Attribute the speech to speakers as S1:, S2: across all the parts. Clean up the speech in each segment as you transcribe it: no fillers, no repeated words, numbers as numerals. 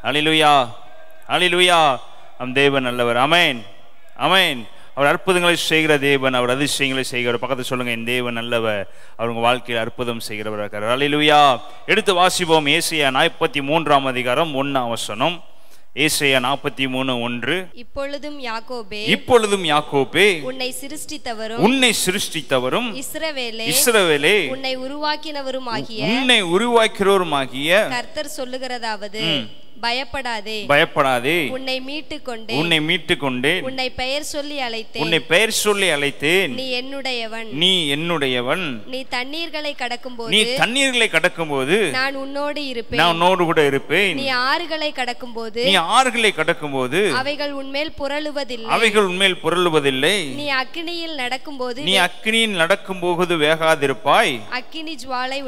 S1: ஹல்லேலூயா, ஹல்லேலூயா. நம் தேவன் நல்லவர். ஆமென், ஆமென். அவர் அற்புதங்களை செய்கிற தேவன், அவர் அதிசயங்களை செய்கிற. பக்கத்தில் சொல்லுங்க, என் தேவன் நல்லவர், அவர் உங்க வாழ்க்கையில் அற்புதம் செய்கிறவர் இருக்கிறார். ஹல்லேலூயா. எடுத்து வாசிப்போம். ஏசாயா 43ஆம் அதிகாரம் 1ஆம் வசனம். ஏசாயா 43:1.
S2: இப்பொழுதும் யாக்கோபே,
S1: இப்பொழுதும் யாக்கோபே,
S2: உன்னை சிருஷ்டித்தவரும்
S1: இஸ்ரவேலே,
S2: உன்னை உருவாக்கினவருமாகிய கர்த்தர் சொல்லுகிறதாவது, பயப்படாதே, உன்னை மீட்டுக் கொண்டேன், உன்னை பெயர் சொல்லி அழைத்தேன், நீ என்னுடையவன், நீ தண்ணீர்களை கடக்கும்போது நான் உன்னோடு கூட இருப்பேன், நீ ஆறுகளை கடக்கும்போது அவைகள் உன்மேல் புரளுவதில்லை, நீ அக்கினியில் நடக்கும்போது வேகாதிருப்பாய், அக்கினி ஜுவாலை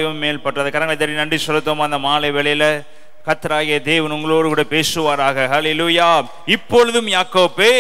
S2: உன் மேல் பற்றாது. கரங்களை தட்டி நன்றி செலுத்துவோம். அந்த மாலை வேளையில கர்த்தராகிய தேவன் உங்களோடு கூட பேசுவாராக. ஹல்லேலூயா. இப்பொழுதும் யாக்கோபே,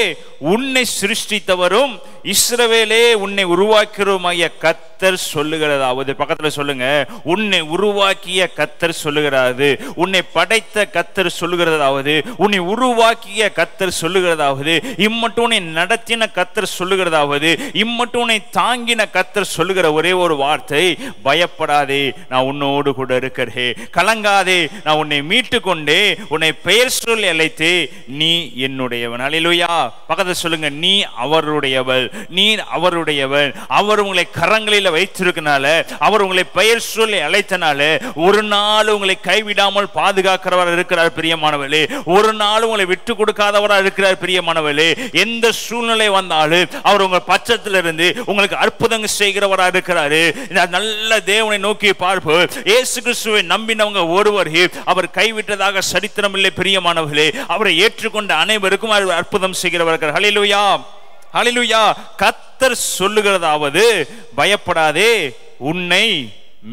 S2: உன்னை சிருஷ்டித்தவரும் இஸ்ரவேலே, உன்னை உருவாக்கிறவருமாகிய கர்த்தர் சொல்லுகிறதாவது. பக்கத்துல சொல்லுங்க, உன்னை உருவாக்கிய கர்த்தர் சொல்லுகிறது, உன்னை படைத்த கர்த்தர் சொல்லுகிறதாவது, உன்னை உருவாக்கிய கர்த்தர் சொல்லுகிறதாவது, இம்மட்டும் உன்னை நடத்தின கர்த்தர் சொல்லுகிறதாவது, இம்மட்டும் உன்னை தாங்கின கர்த்தர் சொல்லுகிற ஒரே ஒரு வார்த்தை, பயப்படாதே, நான் உன்னோடு கூட இருக்கிறேன், கலங்காதே, நான் உன்னை மீட்டு கொண்டே, உன்னை பெயர் சொல்லி அழைத்தே, நீ என்னுடையவன். ஹல்லேலூயா. பக்கத்துல சொல்லுங்க, நீ அவருடையவள், நீ அவருடையவன். அவர் உங்களை கரங்களில் வைத்திருக்கனால, அவர் உங்களை பெயர் சொல்லி அழைத்தனால, ஒரு நாள் உங்களை கைவிடாமல் பாதுகாக்கிறவர் இருக்கிறார் பிரியமானவர்களே. ஒரு நாள் உங்களை விட்டு கொடுக்காதவராக இருக்கிறார் பிரியமானவர்களே. எந்த சூழ்நிலை வந்தாலும் அவர் உங்கள் பட்சத்தில் இருந்து உங்களுக்கு அற்புதங்கள் செய்கிறவராக இருக்கிறாரு. நல்ல தேவனை நோக்கி பார்ப்போம். இயேசு கிறிஸ்துவை நம்பினவங்க ஒருவர் அவர் கைவிட்டதாக சரித்திரம் இல்லை பிரியமானவர்களே. அவரை ஏற்றுக்கொண்ட அனைவருக்கும் அவர் அற்புதம் செய்கிறவர். ஹல்லேலூயா, ஹல்லேலூயா. கர்த்தர் சொல்லுகிறதாவது, பயப்படாதே, உன்னை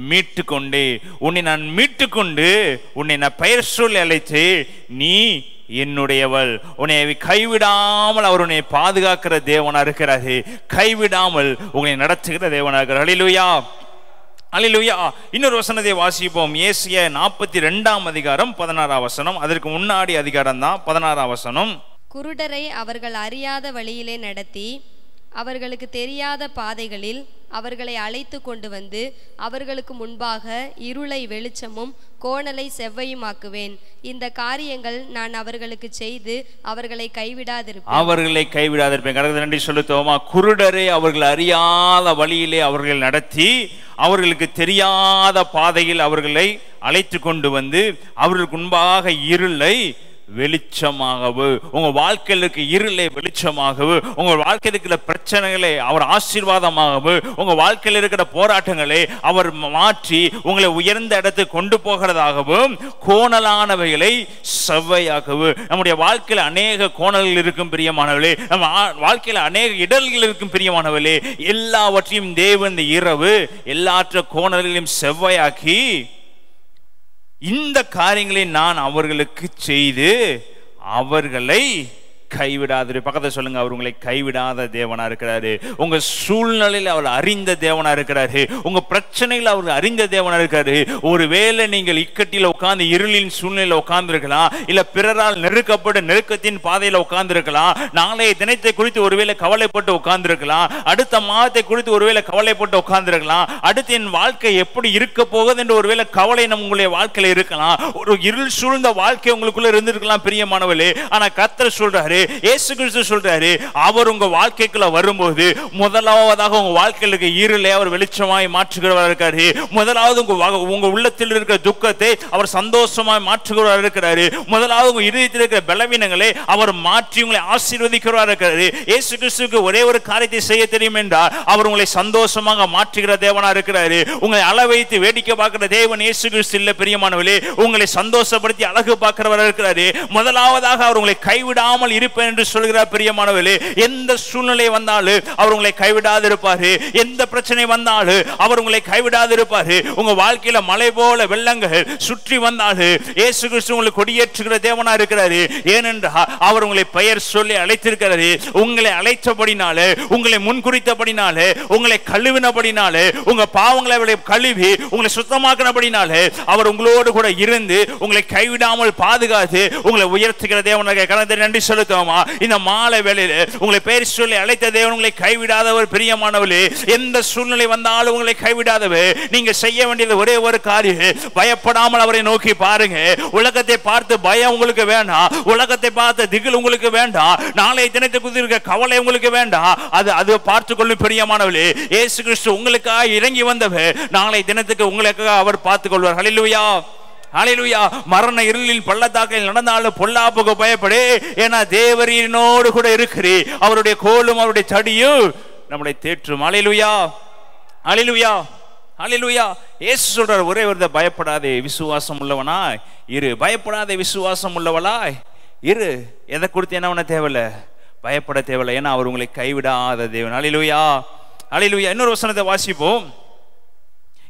S2: மீட்டு கொண்டே, உன்னை நான் மீட்டு கொண்டு உன்னை நான் பெயர் சொல்லி அழைத்து, நீ என்னுடையவள். உன்னை கைவிடாமல் அவர் உன்னை பாதுகாக்கிற தேவனா இருக்கிறாரு, கைவிடாமல் உன்னை நடத்துகிற தேவனா இருக்கிறார். ஹல்லேலூயா, ஹல்லேலூயா. இன்னொரு வசனத்தை வாசிப்போம். ஏசாயா 42ஆம் அதிகாரம் 16ஆம் வசனம். அதற்கு முன்னாடி அதிகாரம் தான் 16ஆம் வசனம். குருடரை அவர்கள் அறியாத வழியிலே நடத்தி, அவர்களுக்கு தெரியாத பாதைகளில் அவர்களை அழைத்து கொண்டு வந்து, அவர்களுக்கு முன்பாக இருளை வெளிச்சமும் கோணலை செவ்வையுமாக்குவேன். இந்த காரியங்கள் நான் அவர்களுக்கு செய்து அவர்களை கைவிடாதிருப்பேன். கடவுளை நன்றி செலுத்துவோமா. குருடரை அவர்கள் அறியாத வழியிலே அவர்கள் நடத்தி, அவர்களுக்கு தெரியாத பாதையில் அவர்களை அழைத்து கொண்டு வந்து, அவர்களுக்கு முன்பாக இருளை வெளிச்சமாகவோ, உங்க வாழ்க்கையில் இருக்க இருளை வெளிச்சமாகவோ, உங்க வாழ்க்கையில் இருக்கிற பிரச்சனைகளை அவர் ஆசீர்வாதமாகவோ, உங்க வாழ்க்கையில் இருக்கிற போராட்டங்களை அவர் மாற்றி உங்களை உயர்ந்த இடத்துக்கு கொண்டு போகிறதாகவும், கோணலானவைகளை செவ்வையாகவும். நம்முடைய வாழ்க்கையில் அநேக கோணல்கள் இருக்கும் பிரியமானவர்களே, நம்ம வாழ்க்கையில் அநேக இடர்கள் இருக்கும் பிரியமானவர்களே. எல்லாவற்றையும் தேவன் இந்த இரவு எல்லாற்ற கோணல்களையும் செவ்வையாக்கி, இந்த காரியங்களை நான் அவர்களுக்கு செய்து அவர்களை கைவிடாது. பக்கத்தில் சொல்லுங்க, அவர் உங்களை கைவிடாத தேவனா இருக்கிறாரு. உங்க சூழ்நிலையில் அவர் அறிந்த தேவனா இருக்கிறாரு. உங்க பிரச்சனைகள் அவர் அறிந்த தேவனா இருக்காரு. ஒருவேளை நீங்கள் இக்கட்டில உட்கார்ந்து இருளின் சூழ்நிலையில் உட்கார்ந்து இருக்கலாம், இல்ல பிறரால் நெருக்கப்பட்ட நெருக்கத்தின் பாதையில உட்கார்ந்து இருக்கலாம். நாளைய தினத்தை குறித்து ஒருவேளை கவலைப்பட்டு உட்கார்ந்து இருக்கலாம். அடுத்த மாதத்தை குறித்து ஒருவேளை கவலைப்பட்டு உட்கார்ந்து இருக்கலாம். அடுத்து என் வாழ்க்கை எப்படி இருக்க போகுது என்று ஒருவேளை கவலை உங்களுடைய வாழ்க்கையில இருக்கலாம். ஒரு இருள் சூழ்ந்த வாழ்க்கை உங்களுக்குள்ள இருந்திருக்கலாம் பிரியமானவர்களே. ஆனா கர்த்தர் சொல்றாரு, இயேசு கிறிஸ்து சொல்றாரு, அவர் உங்க வாழ்க்கைக்குள்ள வரும்போது முதலாவதாக உங்க வாழ்க்கையில இருளை அவர் வெளிச்சமாய் மாற்றுகிறவராக இருக்காரு. முதலாவது உங்க உள்ளத்தில் இருக்கிற துக்கத்தை அவர் சந்தோஷமாய் மாற்றுகிறவராக இருக்கிறாரு. முதலாவது உங்க இதயத்தில் இருக்கிற பலவீனங்களை அவர் மாற்றி உங்களை ஆசீர்வதிக்கிறவராக இருக்கிறாரு. இயேசு கிறிஸ்துவுக்கு ஒரே ஒரு காரியத்தை செய்ய தெரியும் என்றால், அவர் உங்களை சந்தோஷமாக மாற்றுகிற தேவனா இருக்கிறாரு. உங்களை அள வைத்து வேடிக்கை பார்க்கிற தேவன் இயேசு கிறிஸ்து இல்ல பிரியமானவர்களே. உங்களை சந்தோஷப்படுத்தி அழகு பார்க்கிறவராக இருக்கிறாரு. முதலாவதாக அவர் உங்களை கைவிடாமல்
S1: முடிப்பேன் என்று சொல்கிறார். பிரியமானவர்களே, எந்த சூழ்நிலை வந்தாலும் அவர் உங்களை கைவிடாது இருப்பாரு. எந்த பிரச்சனை வந்தாலும் அவர் உங்களை கைவிடாது இருப்பாரு. உங்க வாழ்க்கையில மலை போல வெள்ளங்கள் சுற்றி வந்தாலும் இயேசு கிறிஸ்து உங்களுக்கு கொடியேற்றுகிற தேவனா இருக்கிறாரு. ஏனென்றால் அவர் உங்களை பெயர் சொல்லி அழைத்திருக்கிறாரு. உங்களை அழைத்தபடினாலே, உங்களை முன்குறித்தபடினாலே, உங்களை கழுவினபடினாலே, உங்க பாவங்களை கழுவி உங்களை சுத்தமாக்கினபடினாலே அவர் உங்களோடு கூட இருந்து உங்களை கைவிடாமல் பாதுகாத்து உங்களை உயர்த்துகிற தேவனாக கர்த்தருக்கு நன்றி செலுத்துவோமா? இந்த மாலை வேளையில உங்களை பெயர் சொல்லி அழைத்த தேவன் உங்களை கைவிடாதவர். பிரியமானவர்களே, எந்த சூழ்நிலை வந்தாலும் உங்களை கைவிடாதவர். நீங்க செய்ய வேண்டியது ஒரே ஒரு காரியம், பயப்படாமல் அவரை நோக்கி பாருங்க. உலகத்தை பார்த்து பயம் உங்களுக்கு வேண்டாம், உலகத்தை பார்த்து திகில் உங்களுக்கு வேண்டாம், நாளை தினத்தை குறித்து இருக்க கவலை உங்களுக்கு வேண்டாம். அது பார்த்து கொள்ளும். பிரியமானவர்களே, இயேசு கிறிஸ்து உங்களுக்காக இறங்கி வந்தவர். நாளை தினத்துக்கு உங்களுக்காக அவர் பார்த்துக் கொள்வார். ஹல்லேலூயா, ஹல்லேலூயா. மரண இருளில் பள்ளத்தாக்கில் நடந்தாலும் பொல்லாப்புக்கு பயப்படு, ஏன்னா தேவரீனோடு கூட இருக்கிறீ. அவருடைய கோலும் அவருடைய தடியும் நம்மளை தேற்றும். ஹல்லேலூயா, ஹல்லேலூயா, ஹல்லேலூயா. இயேசு சொல்றார் ஒரே ஒரு பயப்படாதே விசுவாசம் உள்ளவனாய் இரு. பயப்படாதே விசுவாசம் உள்ளவளாய் இரு. எதை கொடுத்து என்ன பண்ண தேவையில்லை, பயப்பட தேவையில்லை. ஏன்னா அவர் உங்களை கைவிடாத தேவன். ஹல்லேலூயா, ஹல்லேலூயா. இன்னொரு வசனத்தை வாசிப்போம்.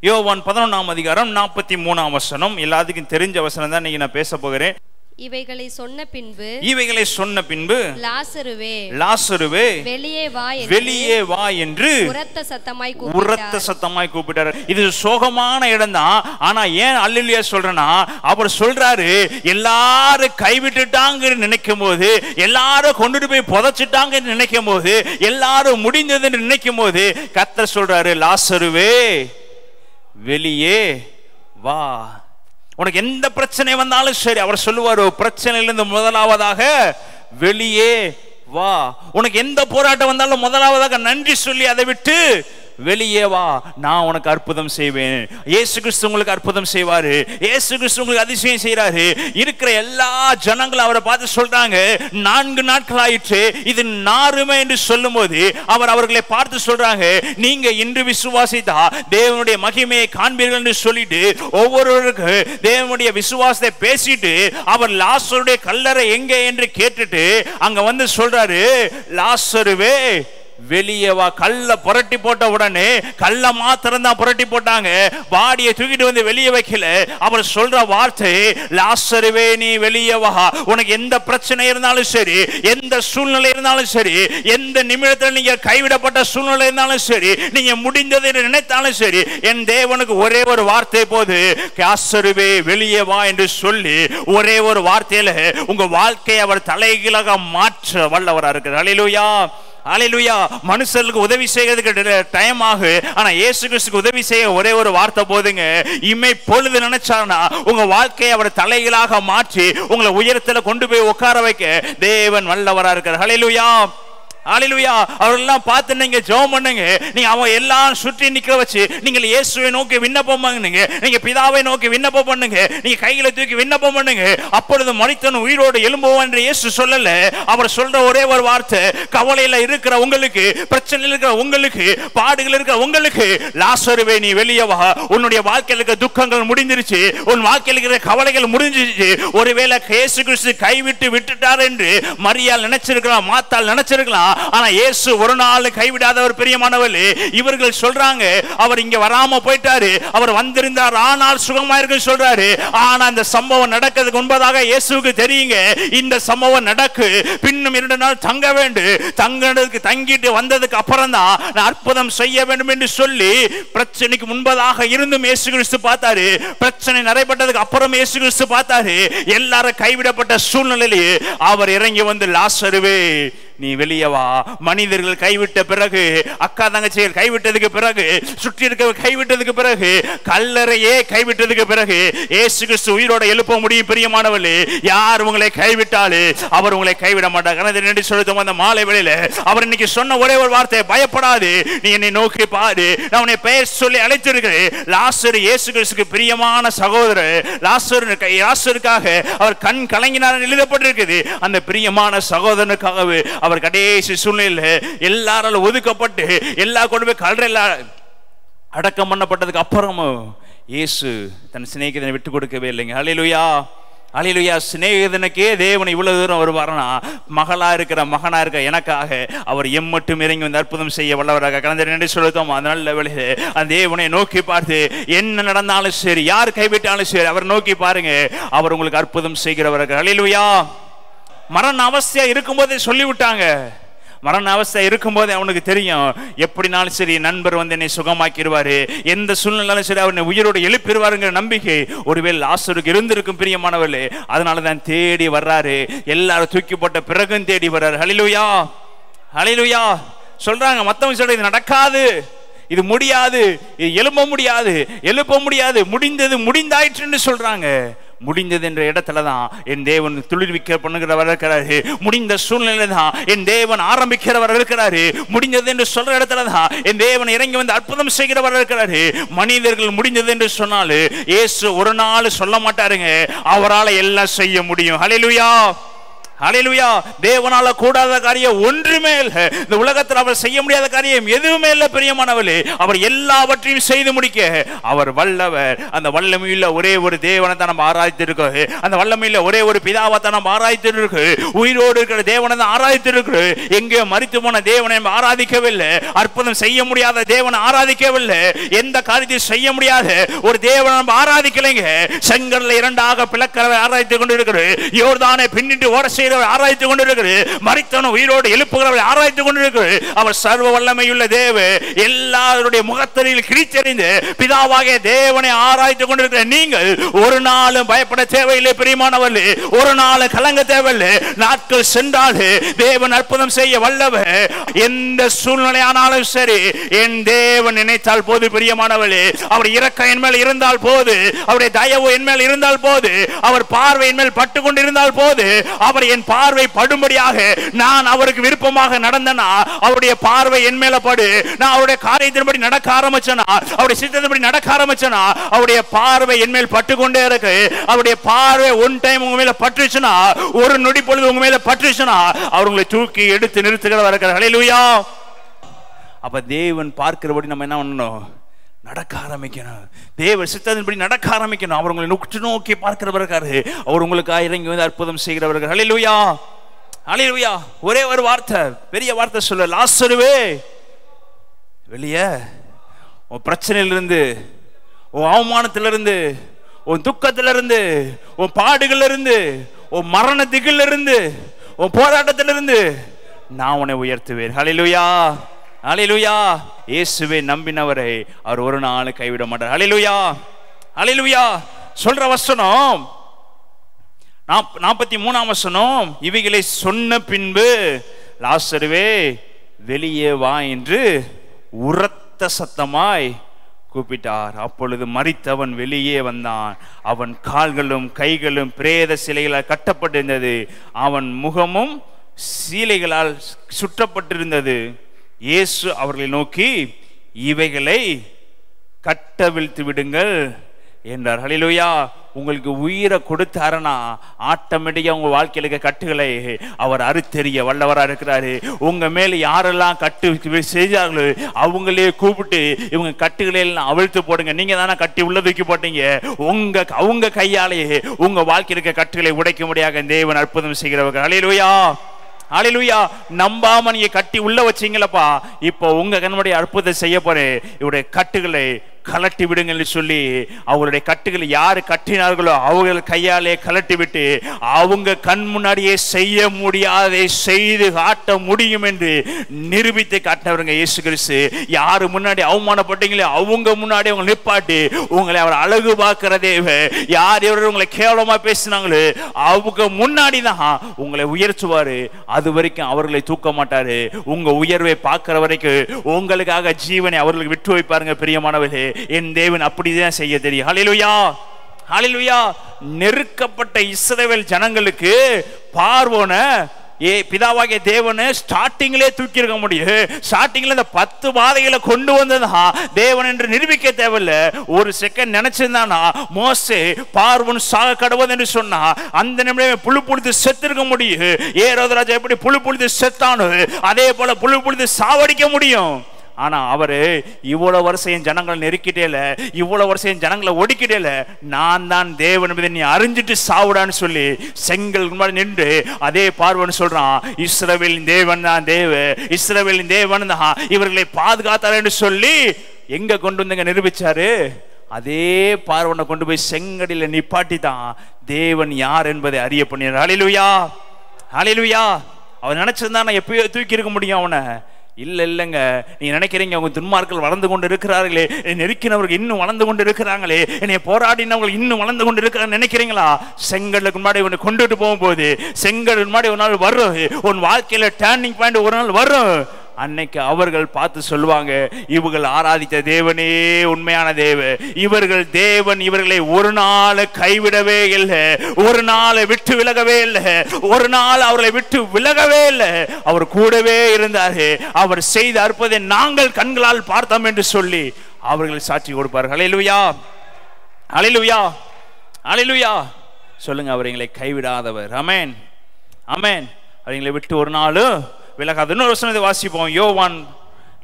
S1: யோவான் 11ஆம் அதிகாரம் 43ஆம் வசனம். எல்லாத்துக்கும் தெரிஞ்ச வசனம் தான் இன்னைக்கு நான் பேச போகிறேன்.
S2: இவைகளை சொன்ன
S1: பின்பு லாசருவே வெளியே வா என்று உரத்த சத்தமாய் கூப்பிட்டார். இது சோகமான இடம் தான். ஆனா ஏன் அல்லேலூயா சொல்றேன்னா, அவர் சொல்றாரு எல்லாரும் கைவிட்டுட்டாங்க நினைக்கும் போது, எல்லாரும் கொண்டுட்டு போய் புதைச்சிட்டாங்க நினைக்கும் போது, எல்லாரும் முடிந்தது நினைக்கும் போது கர்த்தர் சொல்றாரு லாசருவே வெளியே வா. உனக்கு எந்த பிரச்சனை வந்தாலும் சரி, அவர் சொல்லுவார் பிரச்சனையிலிருந்து முதலாவதாக வெளியே வா. உனக்கு எந்த போராட்டம் வந்தாலும் முதலாவதாக நன்றி சொல்லி அதை விட்டு வெளியே வா, நான் உனக்கு அற்புதம் செய்வேன். இயேசு கிறிஸ்து உங்களுக்கு அற்புதம் செய்வாரு. இயேசு கிறிஸ்து உங்களுக்கு அதிசயம் செய்யறாரு. இருக்கிற எல்லா ஜனங்களும் அவரை பார்த்து சொல்றாங்க 4 நாட்கள் ஆயிற்று இது நாருமே என்று சொல்லும் போது அவர் அவர்களை பார்த்து சொல்றாங்க, நீங்க இன்று விசுவாசித்தா தேவனுடைய மகிமையை காண்பீர்கள் என்று சொல்லிட்டு ஒவ்வொருவருக்கு தேவனுடைய விசுவாசத்தை பேசிட்டு அவர் லாசருடைய கல்லறை எங்கே என்று கேட்டுட்டு அங்க வந்து சொல்றாரு லாசருவே வெளியே வா. கல்ல புரட்டி போட்ட உடனே கல்ல மாத்திரம் தான் புரட்டி போட்டாங்க, பாடியை தூக்கிட்டு வந்து வெளியே வைக்கல. அவர் சொல்ற வார்த்தை லாசருவே நீ வெளியே வா. உனக்கு எந்த பிரச்சனை இருந்தாலும் சரி, எந்த சூழ்நிலை இருந்தாலும் சரி, எந்த நிமிடத்தில் நீங்க கைவிடப்பட்ட சூழ்நிலை இருந்தாலும் சரி, நீங்க முடிந்ததை நினைத்தாலும் சரி, என் தேவனுக்கு ஒரே ஒரு வார்த்தை போது, லாசருவே வெளியே வா என்று சொல்லி ஒரே ஒரு வார்த்தையில உங்க வாழ்க்கையை அவர் தலைகீழாக மாற்ற வல்லவராக இருக்கிறார். ஹல்லேலூயா, ஹல்லேலூயா. மனுஷர்களுக்கு உதவி செய்யறதுக்கு டைம் ஆகு, ஆனா இயேசு கிறிஸ்துக்கு உதவி செய்ய ஒரே ஒரு வார்த்தை போதுங்க. இமை பொழுது நினைச்சானா உங்க வாழ்க்கையை அவர் தலைகளாக மாற்றி உங்களை உயரத்துல கொண்டு போய் உட்கார வைக்க தேவன் வல்லவரா இருக்கிறார். ஹல்லேலூயா, ஹல்லேலூயா. அவரெல்லாம் பார்த்து நீங்க ஜெபம் பண்ணுங்க. நீங்க அவன் எல்லாம் சுற்றி நிக்க வச்சு நீங்கள் இயேசுவை நோக்கி விண்ணப்பம் பண்ணுங்க, நீங்க பிதாவை நோக்கி விண்ணப்பம் பண்ணுங்க, நீங்க கைகளை தூக்கி விண்ணப்பம் பண்ணுங்க. அப்பொழுது மரித்தவன் உயிரோடு எழும்புவான் என்று இயேசு சொல்லல. அவர் சொல்ற ஒரே ஒரு வார்த்தை, கவலையில இருக்கிற உங்களுக்கு, பிரச்சனையில் இருக்கிற உங்களுக்கு, பாடுகள் இருக்கிற உங்களுக்கு, லாசருவே நீ வெளியே வா. உன்னுடைய வாழ்க்கையில் இருக்கிற துக்கங்கள் முடிஞ்சிருச்சு, உன் வாழ்க்கையில் இருக்கிற கவலைகள் முடிஞ்சிருச்சு. ஒருவேளை இயேசு கிறிஸ்து கைவிட்டு விட்டுட்டார் என்று மரியாள் நினைச்சிருக்கலாம், மாத்தாள் நினைச்சிருக்கலாம். ஆனா இயேசு ஒரு நாள் கைவிடாதவர். பிரியமானவர்களே, இவர்கள் சொல்றாங்க அவர் இங்க வராம போயிட்டாரு, அவர் வந்திருந்தார் ஆனால் சுகமா இருக்கு சொல்றாரு. ஆனா இந்த சம்பவம் நடக்கிறதுக்கு முன்பதாக இயேசுவுக்கு தெரியுங்க இந்த சம்பவம் நடக்கு. பின்னும் 2 நாள் தங்க வேண்டும், தங்கிட்டு வந்ததுக்கு அப்புறம் தான் நான் அற்புதம் செய்ய வேண்டும் என்று சொல்லி பிரச்சனைக்கு முன்பதாக இருந்தும் இயேசு கிறிஸ்து பார்த்தாரு. பிரச்சனை நடைபெற்றதுக்கு அப்புறம் இயேசு கிறிஸ்து பார்த்தாரு. எல்லாரும் கைவிடப்பட்ட சூழ்நிலையிலே அவர் இறங்கி வந்து லாசருவே நீ வெளியே வா. மனிதர்கள் கைவிட்ட பிறகு, அக்கா தங்கச்சிகள் கைவிட்டதுக்கு பிறகு, சுற்றி இருக்க கைவிட்டதுக்கு பிறகு, கல்லறையே கைவிட்டதுக்கு பிறகு இயேசு கிறிஸ்து உயிரோட எழுப்ப முடியும். பிரியமானவர்களே, யார் உங்களை கைவிட்டாலே அவர் உங்களை கைவிட மாட்டார். நன்றி செலுத்தும் அந்த மாலை வேளையில அவர் இன்னைக்கு சொன்ன ஒரே ஒரு வார்த்தை, பயப்படாது, நீ என்னை நோக்கி பாரு, நான் உன்னை பெயர் சொல்லி அழைத்திருக்கிறேன். லாசரு இயேசு கிறிஸ்துக்கு பிரியமான சகோதரர். லாசருக்காக அவர் கண் கலங்கினார் எழுதப்பட்டிருக்குது. அந்த பிரியமான சகோதரனுக்காகவே அவர் கடைசி சூழ்நிலையில் எல்லாராலும் ஒதுக்கப்பட்டு எல்லா கொண்டு போய் கல்லறையில் அடக்கம் பண்ணப்பட்டதுக்கு அப்புறமும் இயேசு தன் சிநேகிதனை விட்டு கொடுக்கவே இல்லைங்க. ஹல்லேலூயா, அல்லேலூயா. சிநேகிதனுக்கே தேவன் இவ்வளவு தூரம் வருவார்னா மகனா இருக்கிற எனக்காக அவர் எம்மட்டும் இறங்கி வந்து அற்புதம் செய்ய வல்லவராக கடந்த நன்றி சொல்லுவோம். அதனால வேளையிலே அந்த தேவனை நோக்கி பார்த்து என்ன நடந்தாலும் சரி, யார் கைவிட்டாலும் சரி, அவர் நோக்கி பாருங்க, அவர் உங்களுக்கு அற்புதம் செய்கிறவராக. அல்லேலூயா. மரண அவஸ்தையா இருக்கும்போதே சொல்லிவிட்டாங்க. மரண அவஸ்தை இருக்கும்போது அவனுக்கு தெரியும், எப்படினாலும் சரி நண்பர் வந்து என்னை சுகமாக்கிடுவாரு, எந்த சூழ்நிலையும் சரி அவனை உயிரோடு எழுப்பிடுவாருங்கிற நம்பிக்கை ஒருவேளை லாசருக்கு இருந்திருக்கும் பிரியமானவர்களே. அதனால தான் தேடி வர்றாரு, எல்லாரும் தூக்கி போட்ட பிறகும் தேடி வர்றாரு. ஹல்லேலூயா, ஹல்லேலூயா. சொல்றாங்க, மத்தவங்க சொல்ற இது நடக்காது, இது முடியாது, இது எழுப்ப முடியாது, முடிந்தது முடிந்தாயிற்று சொல்றாங்க. முடிந்தது என்ற இடத்துல தான் என் தேவன் துளிர்விக்க பண்ணுகிறவர் இருக்கிறாரு. முடிந்த சூழ்நிலை தான் என் தேவன் ஆரம்பிக்கிறவர் இருக்கிறாரு. முடிந்தது என்று சொல்ற இடத்துல தான் என் தேவன் இறங்கி வந்து அற்புதம் செய்கிறவர் இருக்கிறாரு. மனிதர்கள் முடிந்தது என்று சொன்னாலும் இயேசு ஒரு நாள் சொல்ல மாட்டாருங்க, அவரால் எல்லாம் செய்ய முடியும். ஹல்லேலூயா, ஹல்லேலூயா. தேவனால கூடாத காரியம் ஒன்றுமே இல்லை. இந்த உலகத்தில் அவர் செய்ய முடியாத காரியம் எதுவுமே இல்லை பிரியமானவர்களே. அவர் எல்லாவற்றையும் செய்து முடிக்க அவர் வல்லவர். அந்த வல்லமையுள்ள ஒரே ஒரு தேவனை தான் நம்ம ஆராய்த்திருக்கோம். அந்த வல்லமையுள்ள ஒரே ஒரு பிதாவை தான் நம்ம ஆராய்த்திருக்கு. உயிரோடு இருக்கிற தேவனை தான் ஆராய்த்திருக்கு. எங்கேயோ மரித்து போன தேவனை நம்ம ஆராதிக்கவில்லை. அற்புதம் செய்ய முடியாத தேவனை ஆராதிக்கவில்லை. எந்த காரியத்தையும் செய்ய முடியாத ஒரு தேவனை நம்ம ஆராதிக்கலைங்க. செங்கல்ல இரண்டாக பிளக்கிறவை ஆராய்த்து கொண்டிருக்கிறது. யோர்தானை பின்னிட்டு ஓட செய்ய ஆராய்த்து கொண்டிருக்கிறது. மரித்தவனை உயிரோடு எழுப்புகிறவரை ஆராய்த்து கொண்டிருக்கிறது. அவர் சர்வ வல்லமையுள்ள தேவ, எல்லாருடைய முகத்தறியில் கிழித்தெறிந்து பிதாவாகிய தேவனை ஆராய்த்து கொண்டிருக்கிற நீங்கள் ஒரு நாளும் பயப்பட தேவையில்லை பிரியமானவர்களே. ஒரு நாள் கலங்க தேவையில்லை. நாட்கள் சென்றால் தேவன் அற்புதம் செய்ய வல்லவர். எந்த சூழ்நிலையானாலும் சரி என் தேவன் நினைத்தால் போது பிரியமானவர்களே. அவர் இரக்கம் என் மேல் இருந்தால் போது, அவருடைய தயவு என் மேல் இருந்தால் போது, அவர் பார்வை என் மேல் பட்டு கொண்டிருந்தால் போது, அவர் என் பார்வை படும்படியாக நான் அவருக்கு விருப்பமாக நடந்தனா அவருடைய பார்வை என் மேல படு. நான் அவருடைய காரியத்தின்படி நடக்க ஆரம்பிச்சனா, அவருடைய சித்தத்தின்படி நடக்க ஆரம்பிச்சனா, அவருடைய பார்வை என் மேல் பட்டு கொண்டே இருக்கு. அவருடைய பார்வை ஒன் டைம் உங்க மேல பற்றுச்சுனா, ஒரு நொடி பொழுது உங்க மேல பற்றுச்சுனா, அவர் உங்களை தூக்கி எடுத்து நிறுத்துகிறவர் இருக்கிறார். ஹல்லேலூயா. அப்ப தேவன் பார்க்கிறபடி நம்ம என்ன பண்ணணும்? நடக்க ஆரம்பிக்கணும். தேவ சித்தத்தின்படி நடக்க ஆரம்பிக்கணும். அவர் உங்களை நோக்கி பார்க்கிறவர் இருக்காரு. அவர் உங்களுக்கு இறங்கி வந்து அற்புதம் செய்கிறவர்கள். ஹல்லேலூயா, ஹல்லேலூயா. ஒரே ஒரு வார்த்தை, பெரிய வார்த்தை சொல்ல, லாசருவே வெளியே உன் பிரச்சனையிலிருந்து, உன் அவமானத்திலிருந்து, உன் துக்கத்திலிருந்து, உன் பாடுகளிலிருந்து, உன் மரணத்திலிருந்து, உன் போராட்டத்திலிருந்து நான் உன்னை உயர்த்துவேன். ஹல்லேலூயா, ஹல்லேலூயா. இயேசுவை நம்பினவரை அவர் ஒரு நாள் கைவிட மாட்டார். ஹல்லேலூயா, ஹல்லேலூயா. சொல்ற வசனம் 43ஆம் வசனம், இவைகளை சொன்ன பின்பு லாசருவே வெளியே வா என்று உரத்த சத்தமாய் கூப்பிட்டார். அப்பொழுது மரித்தவன் வெளியே வந்தான். அவன் கால்களும் கைகளும் பிரேத சிலைகளால் கட்டப்பட்டிருந்தது. அவன் முகமும் சீலைகளால் சுற்றப்பட்டிருந்தது. இயேசு அவர்களை நோக்கி இவைகளை கட்டவிழ்த்து விடுங்கள் என்றார். ஹல்லேலூயா. உங்களுக்கு உயிரை கொடுத்தாருன்னா ஆட்டோமேட்டிக்கா உங்க வாழ்க்கையில இருக்க கட்டுகளை அவர் அறுத்தெறிய வல்லவராக இருக்கிறாரு. உங்க மேல யாரெல்லாம் கட்டு செய்தார்களோ அவங்களே கூப்பிட்டு இவங்க கட்டுகளை எல்லாம் அவிழ்த்து போடுங்க. நீங்க தானே கட்டி உள்ள தூக்கி போட்டீங்க. அவங்க கையாலேயே உங்க வாழ்க்கையில் இருக்க கட்டுகளை உடைக்க முடியாத தேவன் அற்புதம் செய்கிறவர்கள். ஹல்லேலூயா, ஹல்லேலூயா. நம்பாம நீங்க கட்டி உள்ள வச்சீங்களப்பா, இப்போ உங்க கண்முடைய அற்புதம் செய்ய போறேன். இவருடைய கட்டுகளை கலட்டி விடுங்கள் சொல்லி அவருடைய கட்டுகளை யாரு கட்டினார்களோ அவர்கள் கையாலே கலட்டி விட்டு அவங்க கண் முன்னாடியே செய்ய முடியாதை செய்து காட்ட முடியும் என்று நிரூபித்து காட்டினவருங்க இயேசு கிறிஸ்து. யாரு முன்னாடி அவமானப்பட்டீங்களோ அவங்க முன்னாடி அவங்க நிப்பாட்டி உங்களை அவர் அழகு பார்க்கிற தேவன். யார் எவரும் உங்களை கேவலமா பேசினாங்களோ அவங்க முன்னாடி தான் உங்களை உயர்த்துவாரு. அது வரைக்கும் அவர்களை தூக்க மாட்டாரு. உங்க உயர்வை பார்க்கிற வரைக்கும் உங்களுக்காக ஜீவனை அவர்களுக்கு விட்டு வைப்பாருங்க. பிரியமானவர்களே, என் தேவன் அப்படிதான் செய்ய தெரியும். ஹல்லேலூயா, ஹல்லேலூயா. நெருக்கப்பட்ட இஸ்ரவேல் ஜனங்களுக்கு பார்வோன பிதாவாகிய தேவனை ஸ்டார்டிங்லே தூக்கி இருக்க முடியும். ஸ்டார்டிங்ல இந்த 10 பாதைகளை கொண்டு வந்ததா தேவன் என்று நிரூபிக்க தேவையில்லை. ஒரு செகண்ட் நினைச்சிருந்தானா மோசே பார்வோன் சாக கடவுது என்று சொன்னா அந்த நிமிடம் புழு புழுத்து செத்திருக்க முடியும். ஏரோது ராஜா எப்படி புழு புழுத்து செத்தானோ அதே போல புழு புழுத்து சாவடிக்க முடியும். ஆனா அவரு இவ்வளவு வருஷம் என் ஜனங்களை நெருக்கிட்டே இல்ல, இவ்வளவு வருஷம் என் ஜனங்களை ஒடுக்கிட்டே இல்ல, நான் தான் தேவன் என்பதை நீ அறிஞ்சிட்டு சாவுடான்னு சொல்லி செங்கல் முன்னாடி நின்று அதே பார்வன் சொல்றான், இஸ்ரவேலின் தேவன் தான் இஸ்ரவேலின் தேவன் தான் இவர்களை பாதுகாத்தார் என்று சொல்லி எங்க கொண்டு வந்து நிரூபிச்சாரு. அதே பார்வனை கொண்டு போய் செங்கடில நிப்பாட்டி தான் தேவன் யார் என்பதை அறிய பண்ணினார். ஹல்லேலூயா, ஹல்லேலூயா. அவன் நினைச்சிருந்தா நான் எப்பயோ தூக்கி இருக்க முடியும் அவனை. இல்லைங்க, நீங்க நினைக்கிறீங்க அவங்க துன்மார்கள் வளர்ந்து கொண்டு இருக்கிறார்களே, நெருக்கினவர்கள் இன்னும் வளர்ந்து கொண்டு இருக்கிறாங்களே, என்னை போராடினவர்கள் இன்னும் வளர்ந்து கொண்டு இருக்கிறாங்க நினைக்கிறீங்களா? செங்கலுக்கு முன்னாடி உன்னை கொண்டுட்டு போகும்போது செங்கல் முன்னாடி ஒரு நாள் வரும், உன் வாழ்க்கையில டர்னிங் பாயிண்ட் ஒரு நாள் வரும். அன்னைக்கு அவர்கள் பார்த்து சொல்லுவாங்க, இவர்கள் ஆராதித்த தேவனே உண்மையான தேவன், இவர்கள் தேவன் இவர்களை ஒரு நாள் கைவிடவே இல்லை, ஒரு நாள் விட்டு விலகவே இல்லை, ஒரு நாள் அவர்களை விட்டு விலகவே இல்லை, அவர் கூடவே இருந்தாரு, அவர் செய்த அற்புதத்தை நாங்கள் கண்களால் பார்த்தோம் என்று சொல்லி அவர்கள் சாட்சி கொடுப்பார்கள். ஹல்லேலூயா, ஹல்லேலூயா, ஹல்லேலூயா. சொல்லுங்க, அவர் எங்களை கைவிடாதவர். ஆமென், ஆமென். அவங்களை விட்டு ஒரு நாள் விலகாது. இன்னொரு வசனத்தை வாசிப்போம். யோவான்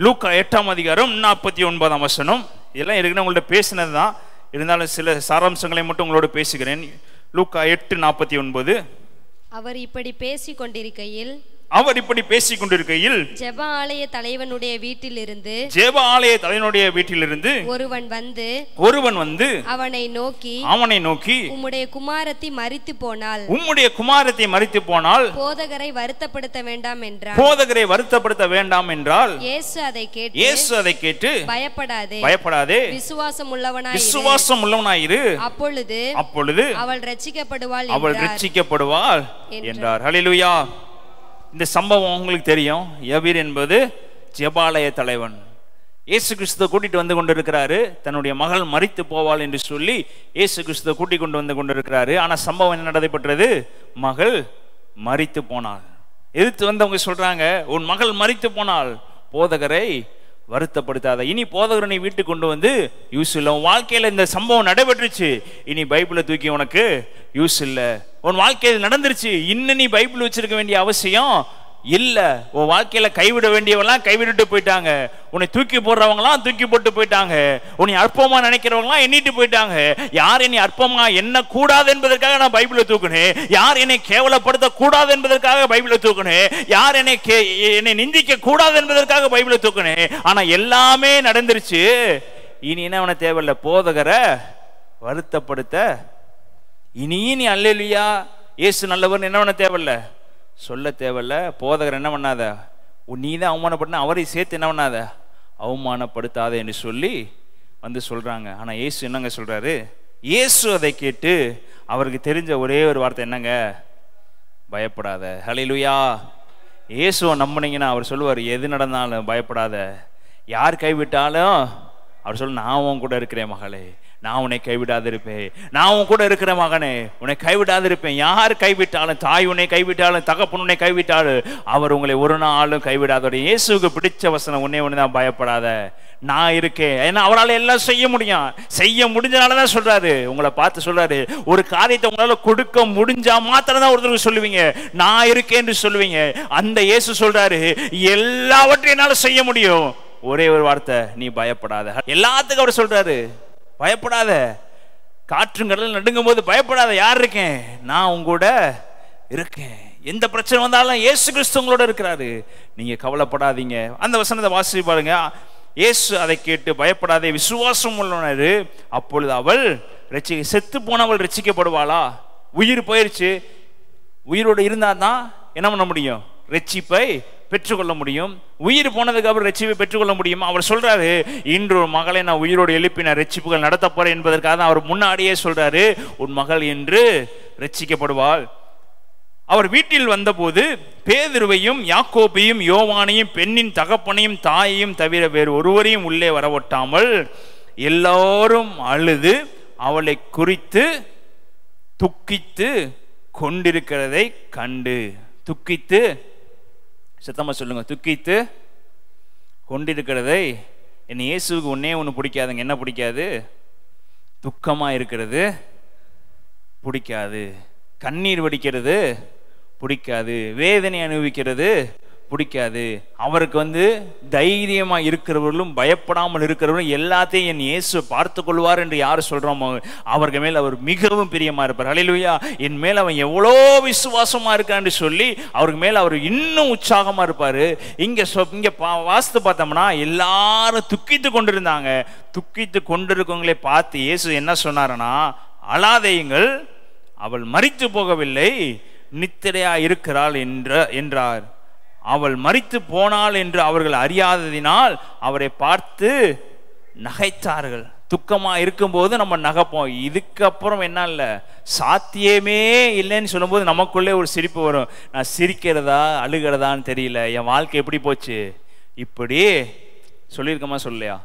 S1: லூக்கா 8ஆம் அதிகாரம் 49ஆம் வசனம். இதெல்லாம் இருக்குன்னு உங்கள்ட்ட பேசினது தான், இருந்தாலும் சில சாராம்சங்களை மட்டும் உங்களோட பேசுகிறேன். லூக்கா 8:49.
S2: அவர் இப்படி பேசிக் கொண்டிருக்கையில்
S1: ஜெப
S2: ஆலய தலைவனுடைய
S1: வீட்டிலிருந்து
S2: ஒருவன் வந்து அவனை நோக்கி உம்முடைய குமாரத்தி மரித்து போனால் போதகரை வருத்தப்படுத்த வேண்டாம் என்றால் இயேசு அதை கேட்டு பயப்படாதே விசுவாசம் உள்ளவனாயிரு, அப்பொழுது அவள் ரட்சிக்கப்படுவாள்
S1: என்றார். ஹல்லேலூயா. இந்த சம்பவம் உங்களுக்கு தெரியும். யவீர் என்பது ஜெபாலய தலைவன். இயேசு கிறிஸ்துவை கூட்டிட்டு வந்து கொண்டிருக்கிறாரு. தன்னுடைய மகள் மரித்து போவாள் என்று சொல்லி இயேசு கிறிஸ்துவை கூட்டிக் கொண்டு வந்து கொண்டிருக்கிறாரு. ஆனா சம்பவம் என்ன நடைபெற்றது? மகள் மரித்து போனாள். எதிர்த்து வந்தவங்க சொல்றாங்க, உன் மகள் மரித்து போனாள், போதகரை வருத்தப்படுத்தாத. இனி போதகரை நீ வீட்டுக்கு கொண்டு வந்து யூஸ் இல்லை. உன் வாழ்க்கையில இந்த சம்பவம் நடைபெற்றுச்சு, இனி பைபிளை தூக்கி உனக்கு யூஸ் இல்லை. உன் வாழ்க்கையில் நடந்துருச்சு, இன்னும் நீ பைபிள் வச்சிருக்க வேண்டிய அவசியம் இல்ல. உன் வாழ்க்கையில கைவிட வேண்டியவெல்லாம் கைவிட்டு போயிட்டாங்க, உன்னை தூக்கி போடுறவங்களாம் தூக்கி போட்டு போயிட்டாங்க, உன்னை அற்பமா நினைக்கிறவங்களாம் எண்ணிட்டு போயிட்டாங்க. யார் என்னை அற்பமா என்ன கூடாது என்பதற்காக நான் பைபிளை தூக்குனேன், யார் என்னை கேவலப்படுத்த கூடாது என்பதற்காக பைபிளை தூக்குனேன், யார் என்னை நிந்திக்க கூடாது என்பதற்காக பைபிளை தூக்குனேன். ஆனா எல்லாமே நடந்துருச்சு. இனி என்ன அவனை தேவையில்லை, போதகரை வருத்தப்படுத்த இனி நீ அல்லேலூயா இயேசு நல்லவர் என்ன பண்ண தேவையில்ல, சொல்ல தேவையில்ல. போதகர் என்ன பண்ணாத, நீ தான் அவமானப்படுத்த, அவரை சேர்த்து என்ன பண்ணாத, அவமானப்படுத்தாத என்று சொல்லி வந்து சொல்றாங்க. ஆனா இயேசு என்னங்க சொல்றாரு? இயேசு அதை கேட்டு அவருக்கு தெரிஞ்ச ஒரே ஒரு வார்த்தை என்னங்க, பயப்படாத. ஹல்லேலூயா. இயேசுவை நம்பினீங்கன்னா அவர் சொல்லுவார், எது நடந்தாலும் பயப்படாத, யார் கைவிட்டாலும் அவர் சொல்ல, நான் உன் கூட இருக்கிறேன் மகளே, நான் உன்னை கைவிடாது இருப்பேன், நான் உன் கூட இருக்கிற மகனே உன்னை கைவிடாது இருப்பேன். யார் கைவிட்டாலும், தாய் உன்னை கைவிட்டாலும், தகப்பன் உன்னை கைவிட்டாலும், அவர் உங்களை ஒரு நாளும் கைவிடாத. இயேசுக்கு பிடிச்ச வசனம் ஒன்னே ஒண்ணுதான், பயப்படாத, நான் இருக்கேன். ஏன்னா அவரால் எல்லாம் செய்ய முடியும், செய்ய முடிஞ்சனாலதான் சொல்றாரு, உங்களை பார்த்து சொல்றாரு. ஒரு காரியத்தை உங்களால கொடுக்க முடிஞ்சா மாத்திரம் தான் ஒருத்தருக்கு சொல்லுவீங்க, நான் இருக்கேன் என்று சொல்லுவீங்க. அந்த இயேசு சொல்றாரு, எல்லாவற்றையும் என்னால செய்ய முடியும், ஒரே ஒரு வார்த்தை, நீ பயப்படாத. எல்லாத்துக்கும் அவர் சொல்றாரு, பயப்படாத. காற்றுங்கடல் நடுங்கும் போது பயப்படாத, யார் இருக்கேன், நான் உங்களோட இருக்கேன். எந்த பிரச்சனை வந்தாலும் இயேசு கிறிஸ்து உங்களோட இருக்கிறாரு, நீங்க கவலைப்படாதீங்க. அந்த வசனத்தை வாசி பாருங்க. இயேசு அதை கேட்டு பயப்படாதே, விசுவாசம் உள்ளவனாரு, அப்பொழுது அவள் செத்து போனவள் ரட்சிக்கப்படுவாளா? உயிர் போயிருச்சு, உயிரோடு இருந்தா தான் என்ன பண்ண முடியும், ரட்சிப்பை பெற்றுக்கொள்ள முடியும். உயிர் போனதுக்கு அப்புறம் ரட்சிப்பை பெற்றுக்கொள்ள முடியும். அவர் சொல்றாரு, இன்று ஒரு மகளை நான் உயிரோடு எழுப்பின ரட்சிப்புகள் நடத்த போறேன் என்பதற்காக தான் அவர் முன்னாடியே சொல்றாரு, உன் மகள் என்று ரட்சிக்கப்படுவாள். அவர் வீட்டில் வந்தபோது பேதுருவையும் யாக்கோபையும் யோவானையும் பெண்ணின் தகப்பனையும் தாயையும் தவிர வேறு ஒருவரையும் உள்ளே வரவொட்டாமல் எல்லாரும் அழுது அவளை குறித்து துக்கித்து கொண்டிருக்கிறதை கண்டு, துக்கித்து, சத்தமா சொல்லுங்க, துக்கித்து கொண்டிருக்கிறதை. என் இயேசுக்கு ஒன்னே ஒன்று பிடிக்காதுங்க. என்ன பிடிக்காது? துக்கமா இருக்கிறது பிடிக்காது, கண்ணீர் வடிக்கிறது பிடிக்காது, வேதனை அனுபவிக்கிறது பிடிக்காது. அவருக்கு தைரியமா இருக்கிறவர்களும் பயப்படாமல் இருக்கிறவர்களும் எல்லாத்தையும் என் இயேசு பார்த்து கொள்வார் என்று யார் சொல்றோமோ அவருக்கு மேல் அவர் மிகவும் பிரியமா இருப்பார். ஹல்லேலூயா. என் மேல் அவன் எவ்வளோ விசுவாசமா இருக்கான்னு சொல்லி அவருக்கு மேல் அவர் இன்னும் உற்சாகமா இருப்பாரு. இங்க வாஸ்து பார்த்தோம்னா எல்லாரும் துக்கித்து கொண்டிருந்தாங்க. துக்கித்து கொண்டிருக்கவங்களே பார்த்து இயேசு என்ன சொன்னாருன்னா, அழாதேயுங்கள், அவள் மரித்து போகவில்லை, நித்திரையா இருக்கிறாள் என்றார். அவள் மரித்து போனாள் என்று அவர்கள் அறியாததினால் அவரை பார்த்து நகைத்தார்கள். துக்கமா இருக்கும்போது நம்ம நகைப்போம். இதுக்கப்புறம் என்ன இல்லை, சாத்தியமே இல்லைன்னு சொல்லும்போது நமக்குள்ளே ஒரு சிரிப்பு வரும். நான் சிரிக்கிறதா அழுகிறதான்னு தெரியல, என் வாழ்க்கை எப்படி போச்சு. இப்படி சொல்லியிருக்கோமா சொல்லலையா?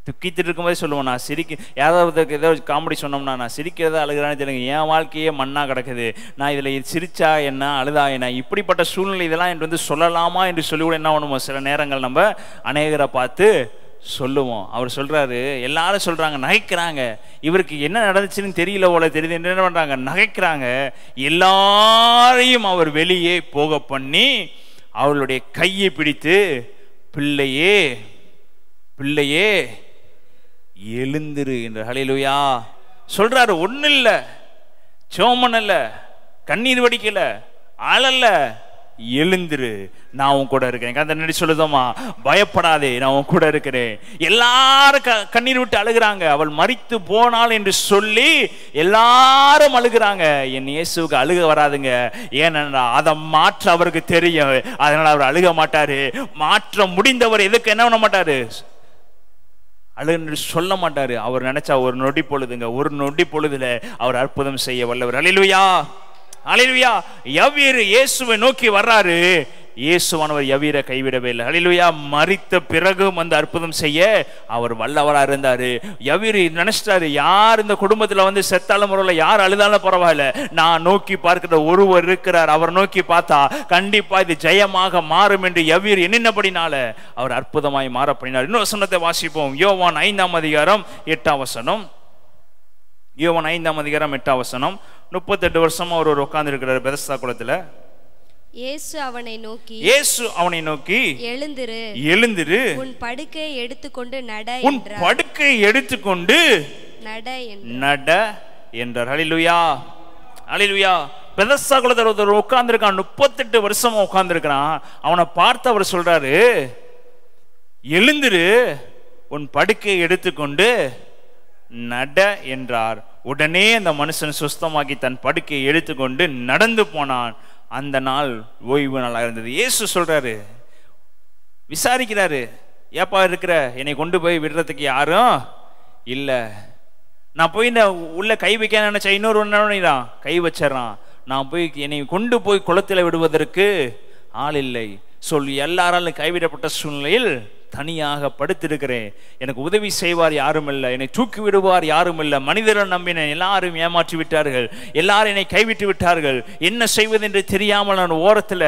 S1: துக்கிட்டு இருக்கும்போதே சொல்லுவோம், நான் யாராவது ஏதோ காமெடி சொன்னோம்னா நான் சிரிக்கிறதா அழுகிறான்னு தெரியுங்க, என் வாழ்க்கையே மண்ணா கிடக்குது, நான் இதில் சிரிச்சா என்ன அழுதா என்ன, இப்படிப்பட்ட சூழ்நிலை இதெல்லாம் என்று சொல்லலாமா என்று சொல்லி கூட என்ன பண்ணுவோம், சில நேரங்கள் நம்ம அநேகரை பார்த்து சொல்லுவோம். அவர் சொல்றாரு, எல்லாரும் சொல்றாங்க, நகைக்கிறாங்க, இவருக்கு என்ன நடந்துச்சுன்னு தெரியல போல தெரியுது, என்ன பண்றாங்க, நகைக்கிறாங்க. எல்லாரையும் அவர் வெளியே போக பண்ணி அவளுடைய கையை பிடித்து, பிள்ளையே பிள்ளையே எழுந்திரு என்ற ஹல்லேலூயா சொல்றாரு. ஒண்ணு இல்ல, சோமன் அல்ல, கண்ணீர் வடிக்கல, ஆளல்ல, எழுந்திரு, நான் உன் கூட இருக்கேன். அந்த நடி சொல்லுதோமா, பயப்படாதே, நான் உன் கூட இருக்கிறேன். எல்லாரும் கண்ணீர் விட்டு அழுகிறாங்க. அவள் மரித்து போனாள் என்று சொல்லி எல்லாரும் அழுகிறாங்க. என் இயேசுவுக்கு அழுக வராதுங்க. ஏனென்றா அதை மாற்ற அவருக்கு தெரியும். அதனால அவர் அழுக மாட்டாரு. மாற்ற முடிந்தவர் எதுக்கு என்ன பண்ண மாட்டாரு, அழுகு சொல்ல மாட்டாரு. அவர் நினைச்சா ஒரு நொடி பொழுதுங்க, ஒரு நொடி பொழுதுல அவர் அற்புதம் செய்ய வல்லவர். ஹல்லேலூயா ஹல்லேலூயா. யவீரு இயேசுவை நோக்கி வர்றாரு. இயேசுவானவர் யவீரை கைவிடவே இல்லை. ஹல்லேலூயா. மரித்த பிறகும் அற்புதம் செய்ய அவர் வல்லவரா இருந்தாரு. யவீரு நினைச்சிட்டாரு, யார் இந்த குடும்பத்துல செத்தாலும் பரவாயில்ல, யார் அழுதாலும் பரவாயில்ல, நான் நோக்கி பார்க்கிற ஒருவர் இருக்கிறார், அவர் நோக்கி பார்த்தா கண்டிப்பா இது ஜெயமாக மாறும் என்று யவீர் எண்ணினபடினால அவர் அற்புதமாய் மாற பண்ணினார். இன்னொரு வசனத்தை வாசிப்போம். யோவான் 5ஆம் அதிகாரம் 8ஆம் வசனம். யோவான் 5ஆம் அதிகாரம் 8ஆம் வசனம். 38 வருஷமா அவர் உட்கார்ந்து இருக்கிறார் பெதஸ்தா குளத்துல.
S2: இயேசு அவனை நோக்கி
S1: எழுந்திரு,
S2: உன் படுக்கையை எடுத்துக்கொண்டு நட என்றார். ஹல்லேலூயா ஹல்லேலூயா. பெதஸ்தா குளத்துல ஒருத்தர் உட்கார்ந்து இருக்கான், 38 வருஷமா உட்கார்ந்து இருக்கிறான். அவனை பார்த்து அவர் சொல்றாரு, எழுந்திரு, உன் படுக்கையை எடுத்துக்கொண்டு நட என்றார். உடனே அந்த மனுஷன் சுஸ்தமாக்கி தன் படுக்கையை எடுத்துக்கொண்டு நடந்து போனான். அந்த நாள் ஓய்வு நாளாக இருந்தது. இயேசு சொல்றாரு, விசாரிக்கிறாரு, ஏப்பா இருக்கிற, என்னை கொண்டு போய் விடுறதுக்கு யாரும் இல்ல, நான் போய் இந்த உள்ள கை வைக்க நினைச்சா இன்னொரு தான் கை வச்சிடறான், நான் போய் என்னை கொண்டு போய் குளத்தில் விடுவதற்கு ஆள் இல்லை சொல்லி எல்லாராலும் கைவிடப்பட்ட சூழ்நிலையில் தனியாக படுத்திருக்கிறேன். எனக்கு உதவி செய்வார் யாரும் இல்லை, என்னை தூக்கி விடுவார் யாரும் இல்லை. மனிதரை நம்பினேன், எல்லாரும் ஏமாற்றி விட்டார்கள், எல்லாரும் என்னை கைவிட்டு விட்டார்கள். என்ன செய்வது என்று தெரியாமல் நான் ஓரத்தில்,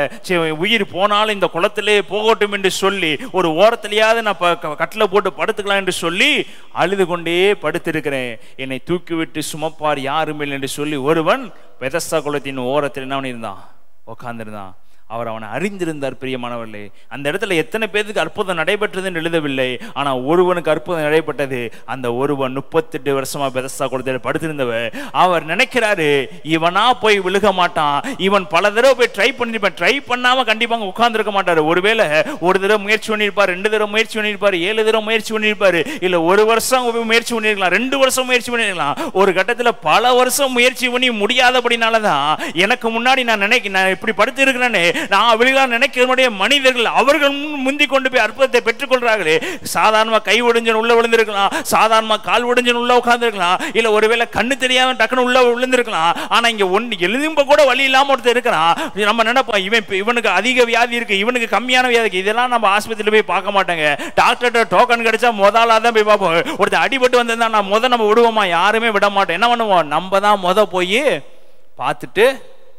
S2: உயிர் போனாலும் இந்த குளத்திலே போகட்டும் என்று சொல்லி ஒரு ஓரத்திலேயாவது நான் கட்டில போட்டு படுத்துக்கலாம் என்று சொல்லி அழுது கொண்டே படுத்திருக்கிறேன். என்னை தூக்கிவிட்டு சுமப்பார் யாரும் இல்லை என்று சொல்லி ஒருவன் பெதஸ்தா குளத்தின் ஓரத்தில் என்ன இருந்தான், உட்கார்ந்திருந்தான். அவர் அவனை அறிந்திருந்தார். பிரியமானவர்களே, அந்த இடத்துல எத்தனை பேருக்கு அற்புதம் நடைபெற்றது என்று எழுதவில்லை, ஆனா ஒருவனுக்கு அற்புதம் நடைபெற்றது. அந்த ஒருவன் 38 வருஷமா பெதஸ்தா குளத்தில் படுத்திருந்தவர். அவர் நினைக்கிறாரு, இவனா போய் விழுக மாட்டான், இவன் பல தடவை போய் ட்ரை பண்ணிருப்பான், ட்ரை பண்ணாம கண்டிப்பாக உட்கார்ந்து இருக்க மாட்டாரு. ஒருவேளை ஒரு தடவை முயற்சி பண்ணிருப்பார், 2 தடவை முயற்சி பண்ணிருப்பாரு, 7 தடவை முயற்சி பண்ணிருப்பாரு, இல்ல 1 வருஷம் முயற்சி பண்ணிருக்கலாம், 2 வருஷம் முயற்சி பண்ணிருக்கலாம். ஒரு கட்டத்துல பல வருஷம் முயற்சி பண்ணி முடியாதபடினாலதான் எனக்கு முன்னாடி நான் இப்படி படுத்து இருக்கிறேன்னு நான் விழுகலாம் நினைக்கிறவனுடைய மனிதர்கள் அவர்கள் முந்தி கொண்டு போய் அற்புதத்தை பெற்றுக் கொள்றார்களே. சாதாரணமா கை ஒடிஞ்சன் உள்ள விழுந்திருக்கலாம், சாதாரணமா கால் ஒடிஞ்சன் உள்ள உட்கார்ந்து இருக்கலாம், இல்ல ஒருவேளை கண்ணு தெரியாம டக்குனு உள்ள விழுந்திருக்கலாம். ஆனா இங்க எழும்ப கூட வழி இல்லாம ஒருத்தர் இருக்கிறான். நம்ம நினைப்போம், இவனுக்கு அதிக வியாதி இருக்கு, இவனுக்கு கம்மியான வியாதி இருக்கு, இதெல்லாம் நம்ம ஆஸ்பத்திரியில போய் பார்க்க மாட்டாங்க. டாக்டர்கிட்ட டோக்கன் கிடைச்சா முதலாதான் போய் பார்ப்போம். ஒருத்தர் அடிபட்டு வந்திருந்தா நான் நம்ம விடுவோமா? யாருமே விட மாட்டோம். என்ன பண்ணுவோம், நம்ம தான் போய் பார்த்துட்டு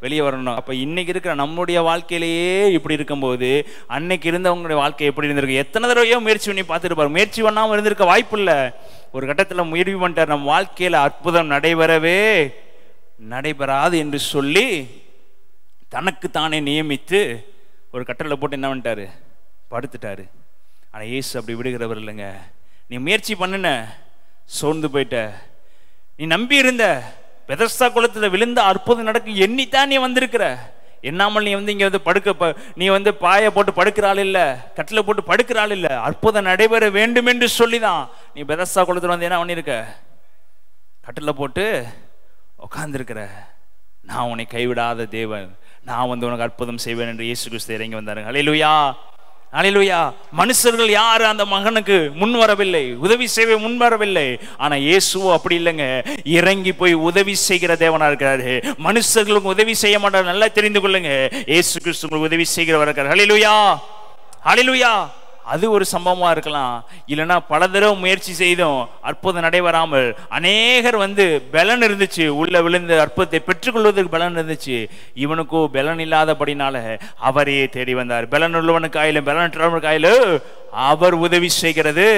S2: வெளியே வரணும். அப்ப இன்னைக்கு இருக்கிற நம்முடைய வாழ்க்கையிலேயே இப்படி இருக்கும்போது அன்னைக்கு இருந்தவங்களுடைய வாழ்க்கை எப்படி இருந்திருக்கு? எத்தனை தடவையோ முயற்சி பண்ணி பார்த்துருப்பாரு, முயற்சி பண்ணாம இருந்திருக்க வாய்ப்பு இல்லை. ஒரு கட்டத்தில் முயற்சி பண்ணிட்டார், நம்ம வாழ்க்கையில அற்புதம் நடைபெறாது என்று சொல்லி தனக்கு தானே நியமித்து
S1: ஒரு கட்டளை போட்டு என்ன பண்ணிட்டாரு, படுத்துட்டாரு. ஆனால் இயேசு அப்படி விடுகிறவர் இல்லைங்க. நீ முயற்சி பண்ணுன, சோர்ந்து போயிட்ட, நீ நம்பி இருந்த, பெதஸ்தா குளத்தில் விழுந்த அற்புதம் நடக்கும் எண்ணித்தான் நீ வந்திருக்கிற. என்னாமல் நீ இங்கே நீ பாயை போட்டு படுக்கிறாள் இல்லை, கட்டில போட்டு படுக்கிறாள் இல்லை, அற்புதம் நடைபெற வேண்டும் என்று சொல்லிதான் நீ பெதஸ்தா குளத்தில் என்ன பண்ணிருக்க, கட்டில போட்டு உட்கார்ந்துருக்கிற. நான் உன்னை கைவிடாத தேவன், நான் உனக்கு அற்புதம் செய்வேன் என்று இயேசு கிறிஸ்து இறங்கி வந்தாருங்க. ஹல்லேலூயா, ஹல்லேலூயா. மனுஷர்கள் யாரும் அந்த மகனுக்கு முன் வரவில்லை, உதவி செய்ய முன் வரவில்லை. ஆனா இயேசுவோ அப்படி இல்லைங்க, இறங்கி போய் உதவி செய்கிற தேவனா இருக்கிறாரு. மனுஷர்களுக்கு உதவி செய்ய மாட்டார், நல்லா தெரிந்து கொள்ளுங்க. இயேசு கிறிஸ்து உங்களுக்கு உதவி செய்கிறவர் இருக்கிறார். ஹல்லேலூயா, ஹல்லேலூயா. அது ஒரு சம்பவமா இருக்கலாம். இல்லைன்னா பல தடவை முயற்சி செய்தும் அற்புதம் நடைபெறாமல் அநேகர் பலன் இருந்துச்சு, உள்ள விழுந்து அற்புதத்தை பெற்றுக்கொள்வதற்கு பலன் இருந்துச்சு. இவனுக்கோ பலன் இல்லாதபடினால அவரே தேடி வந்தார். பலன் உள்ளவனுக்கு ஆயிலும் பலனற்றவனுக்கு ஆயிலும் அவர் உதவி செய்கிறது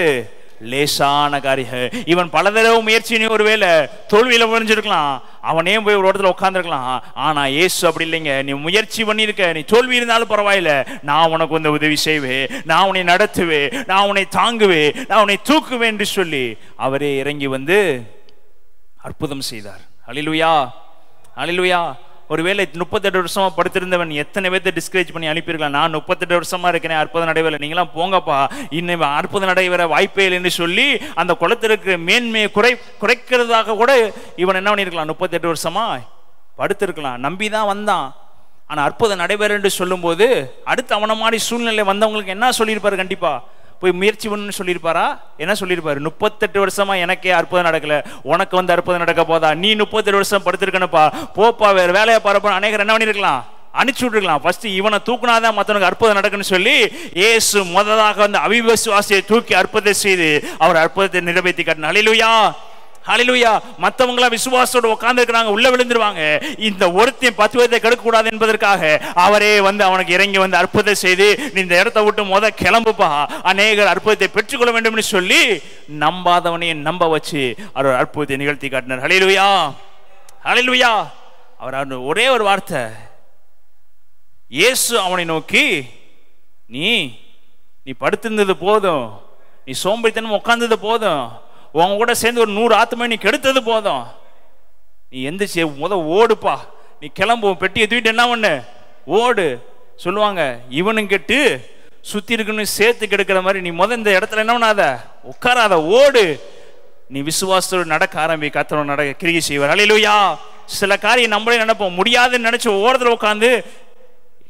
S1: லேசான காரியம். இவன் பல தடவை முயற்சி, ஒருவேளை தோல்வியில முடிஞ்சிருக்கலாம், அவனே போய் ஒரு இடத்துல உட்காந்துருக்கலாம். ஆனா இயேசு அப்படி இல்லைங்க. நீ முயற்சி பண்ணிருக்க, நீ தோல்வி இருந்தாலும் பரவாயில்ல, நான் உனக்கு உதவி செய்வேன், நான் உன்னை நடத்துவேன், நான் உன்னை தாங்குவேன், நான் உன்னை தூக்குவேன் என்று சொல்லி அவரே இறங்கி அற்புதம் செய்தார். ஹல்லேலூயா, ஹல்லேலூயா. ஒருவேளை 38 வருஷமா படுத்திருந்தவன் எத்தனை பேர்த்தை டிஸ்கரேஜ் பண்ணி அனுப்பியிருக்கலாம். நான் 38 வருஷமா இருக்கிறேன், அற்புதம் நடைபெறல, நீங்களாம் போங்கப்பா, இன்னும் அற்புதம் நடைபெற வாய்ப்பே இல்லைன்னு சொல்லி அந்த குளத்திற்கு மேன்மையை குறைக்கிறதாக கூட இவன் என்ன பண்ணிருக்கலாம், 38 வருஷமா படுத்திருக்கலாம். நம்பிதான் வந்தான். ஆனா அற்புதம் நடைபெற என்று சொல்லும் போது அடுத்து அவன மாதிரி சூழ்நிலை வந்தவங்களுக்கு என்ன சொல்லியிருப்பாரு, கண்டிப்பா போய் முயற்சி பண்ணு சொல்லியிருப்பாரா? என்ன சொல்லியிருப்பாரு, 38 வருஷமா எனக்கே அற்புதம் நடக்கல, உனக்கு அற்புதம் நடக்க போதா, நீ 38 வருஷம் படுத்திருக்கணுப்பா, போப்பா வேற வேலையை பாருப்பா. அநேகர் என்ன பண்ணிருக்கலாம், அனுப்பிச்சு விட்டுருக்கலாம். ஃபர்ஸ்ட் இவனை தூக்குனாதான் மற்றவனுக்கு அற்புதம் நடக்குன்னு சொல்லி இயேசு முதலாக அவிசுவாசியை தூக்கி அற்புதத்தை செய்து அவர் அற்புதத்தை நிறைவேற்றி காட்டினார். ஹல்லேலூயா, ஹல்லேலூயா. மற்றவங்களா விசுவாசத்தோடு உட்கார்ந்து இருக்கிறாங்க, உள்ள விழுந்துருவாங்க. இந்த ஒருத்தையும் 10 பேரை கெடுக்க கூடாது என்பதற்காக அவரே அவனுக்கு இறங்கி அற்புதத்தை செய்து, நீ இந்த இடத்தை விட்டு கிளம்புப்பா, அநேகர் அற்புதத்தை பெற்றுக்கொள்ள வேண்டும் என்று சொல்லி நம்பாதவனையும் நம்ப வச்சு அவர் அற்புதத்தை நிகழ்த்தி காட்டினார். ஹல்லேலூயா, ஹல்லேலூயா. அவர் ஒரே ஒரு வார்த்தை, இயேசு அவனை நோக்கி, நீ படுத்திருந்தது போதும், நீ சோம்பேறித்தனம் உட்கார்ந்தது போதும், உங்க கூட சேர்ந்து ஒரு 100 ஆத்மா நீ கெடுத்தது போதும், நீ எந்திரிச்சு ஓடுப்பா, நீ கிளம்பு, பெட்டியை தூக்கிட்டு என்ன பண்ணு, ஓடு சொல்லுவாங்க. இவனும் கெட்டு சுத்தி இருக்குன்னு சேர்த்து கெடுக்கிற மாதிரி நீ இந்த இடத்துல என்ன பண்ணாத, உட்காராத, ஓடு. நீ விசுவாசத்தோடு நடக்க ஆரம்பி, கர்த்தர் நடக்க கிரியை செய்வார். ஹல்லேலூயா. சில காரியம் நம்மளே நினைப்போம், முடியாதுன்னு நினைச்சு ஓரத்துல உட்காந்து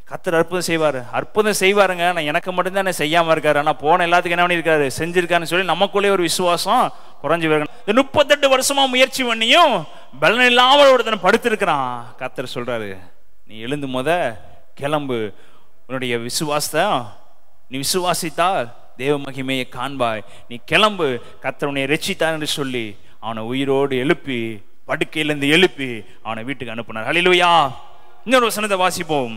S1: கர்த்தர் அற்புதம் செய்வார், அற்புதம் செய்வாருங்க. நான் எனக்கு மட்டும்தான் செய்யாம இருக்காரு, ஆனா போன எல்லாத்துக்கும் என்ன பண்ணிருக்காரு, செஞ்சிருக்காருன்னு சொல்லி நமக்குள்ளே ஒரு விசுவாசம் குறைஞ்சு வருங்க. 38 வருஷமா முயற்சி பண்ணியும் பலன் இல்லாமல் ஒருத்தனை படுத்திருக்கிறான். கர்த்தர் சொல்றாரு, நீ எழுந்து கிளம்பு, உன்னுடைய விசுவாசத்தை நீ விசுவாசித்தால் தேவ மகிமையை காண்பாய், நீ கிளம்பு, கர்த்தர் உன்னை ரட்சித்தார் என்று சொல்லி அவனை உயிரோடு எழுப்பி, படுக்கையிலிருந்து எழுப்பி அவனை வீட்டுக்கு அனுப்பினார். ஹல்லேலூயா. இன்னொரு வசனத்தை வாசிப்போம்.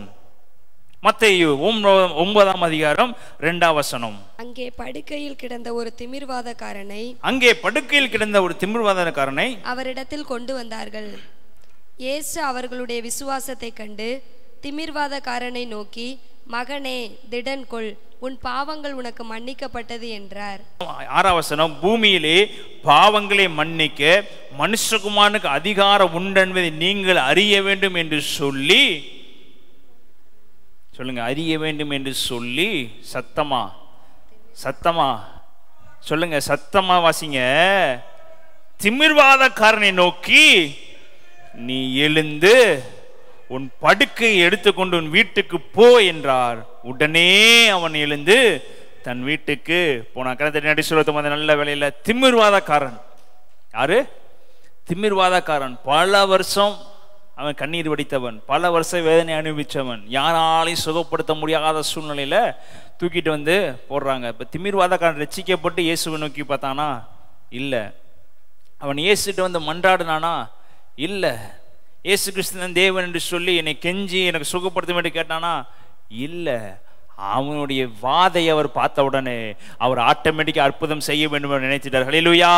S1: மத்தேயு 9ஆம் அதிகாரம் 2ஆம் வசனம்.
S2: அங்கே படுக்கையில் கிடந்த ஒரு திமிர்வாதக்காரனை அவரிடத்தில் கொண்டு வந்தார்கள். இயேசு அவர்களுடைய விசுவாசத்தை கண்டு திமிர்வாதக்காரனை நோக்கி, மகனே, திடன் கொள், உன் பாவங்கள் உனக்கு மன்னிக்கப்பட்டது என்றார்.
S1: 6ஆம் வசனம். பூமியிலே பாவங்களை மன்னிக்க மனுஷகுமாரனுக்கு அதிகாரம் உண்டு என்பதை நீங்கள் அறிய வேண்டும் என்று சொல்லி, சொல்லுங்க, அறிய வேண்டும் என்று சொல்லி, சத்தமா சொல்லுங்க, சத்தமா வாசிங்க. திமிர்வாதக்காரனை நோக்கி, நீ எழுந்து உன் படுக்கை எடுத்துக்கொண்டு உன் வீட்டுக்கு போ என்றார். உடனே அவன் எழுந்து தன் வீட்டுக்கு போனான். நடி சொல்ல நல்ல வேலையில திமிர்வாதக்காரன் யாரு? திமிர்வாதக்காரன். பல வருஷம் அவன் கண்ணீர் வடித்தவன், பல வருஷம் வேதனை அனுபவிச்சவன், யாராலையும் சுகப்படுத்த முடியாத சூழ்நிலையில தூக்கிட்டு போடுறாங்க. இப்ப திமிர்வாதக்காரன் ரட்சிக்கப்பட்டு இயேசுவை நோக்கி பார்த்தானா? இல்ல. அவன் இயேசுட்டு மன்றாடுனானா? இல்ல. இயேசு கிறிஸ்து தேவன் என்று சொல்லி என்னை கெஞ்சி எனக்கு சுகப்படுத்த வேண்டி கேட்டானா? இல்ல. அவனுடைய வாதை அவர் பார்த்த உடனே அவர் ஆட்டோமேட்டிக்கா அற்புதம் செய்ய வேண்டும் என்று நினைச்சிட்டார். ஹல்லேலூயா,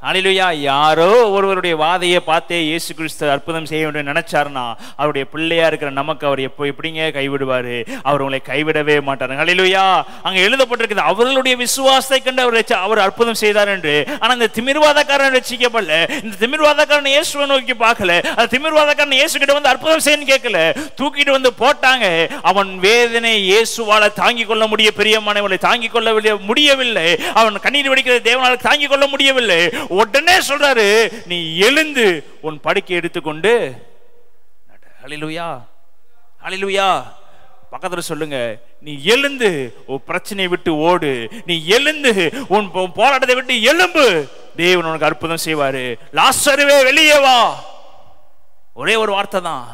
S1: ஹல்லேலூயா. யாரோ ஒருவருடைய வாதையை பார்த்தே இயேசு கிறிஸ்து அற்புதம் செய்ய வேண்டும் நினைச்சாருன்னா அவருடைய பிள்ளையா இருக்கிற நமக்கு அவர் எப்படிங்க கைவிடுவாரு? அவர் உங்களை கைவிடவே மாட்டார். ஹல்லேலூயா. அங்க எழுதப்பட்டிருக்குது அவர்களுடைய விசுவாசத்தை கண்டு அவர் அற்புதம் செய்தார் என்று. ஆனா இந்த திமிர்வாதக்காரன் ரட்சிக்கப்படல. இந்த திமிர்வாதக்காரன் இயேசுவை நோக்கி பார்க்கல. அந்த திமிர்வாதக்காரன் இயேசு கிட்ட வந்து அற்புதம் செய்யன்னு கேட்கல. தூக்கிட்டு வந்து போட்டாங்க. அவன் வேதனை இயேசுவால தாங்கிக் கொள்ள முடிய பிரியமானவர்களை தாங்கிக் கொள்ள முடியவில்லை. அவன் கண்ணீர் வடிக்கிற தேவனால தாங்கிக் கொள்ள முடியவில்லை. உடனே சொல்றாரு, நீ எழுந்து உன் படுக்கை எடுத்துக்கொண்டு நட. ஹல்லேலூயா. ஹல்லேலூயா. பக்கத்துல சொல்லுங்க, நீ எழுந்து உன் பிரச்சனையை விட்டு ஓடு. நீ எழுந்து உன் போராட்டத்தை விட்டு எழும்பு. தேவன் உனக்கு அற்புதம் செய்வாரு. லாசருவே வெளியே வா. ஒரே ஒரு வார்த்தை தான்.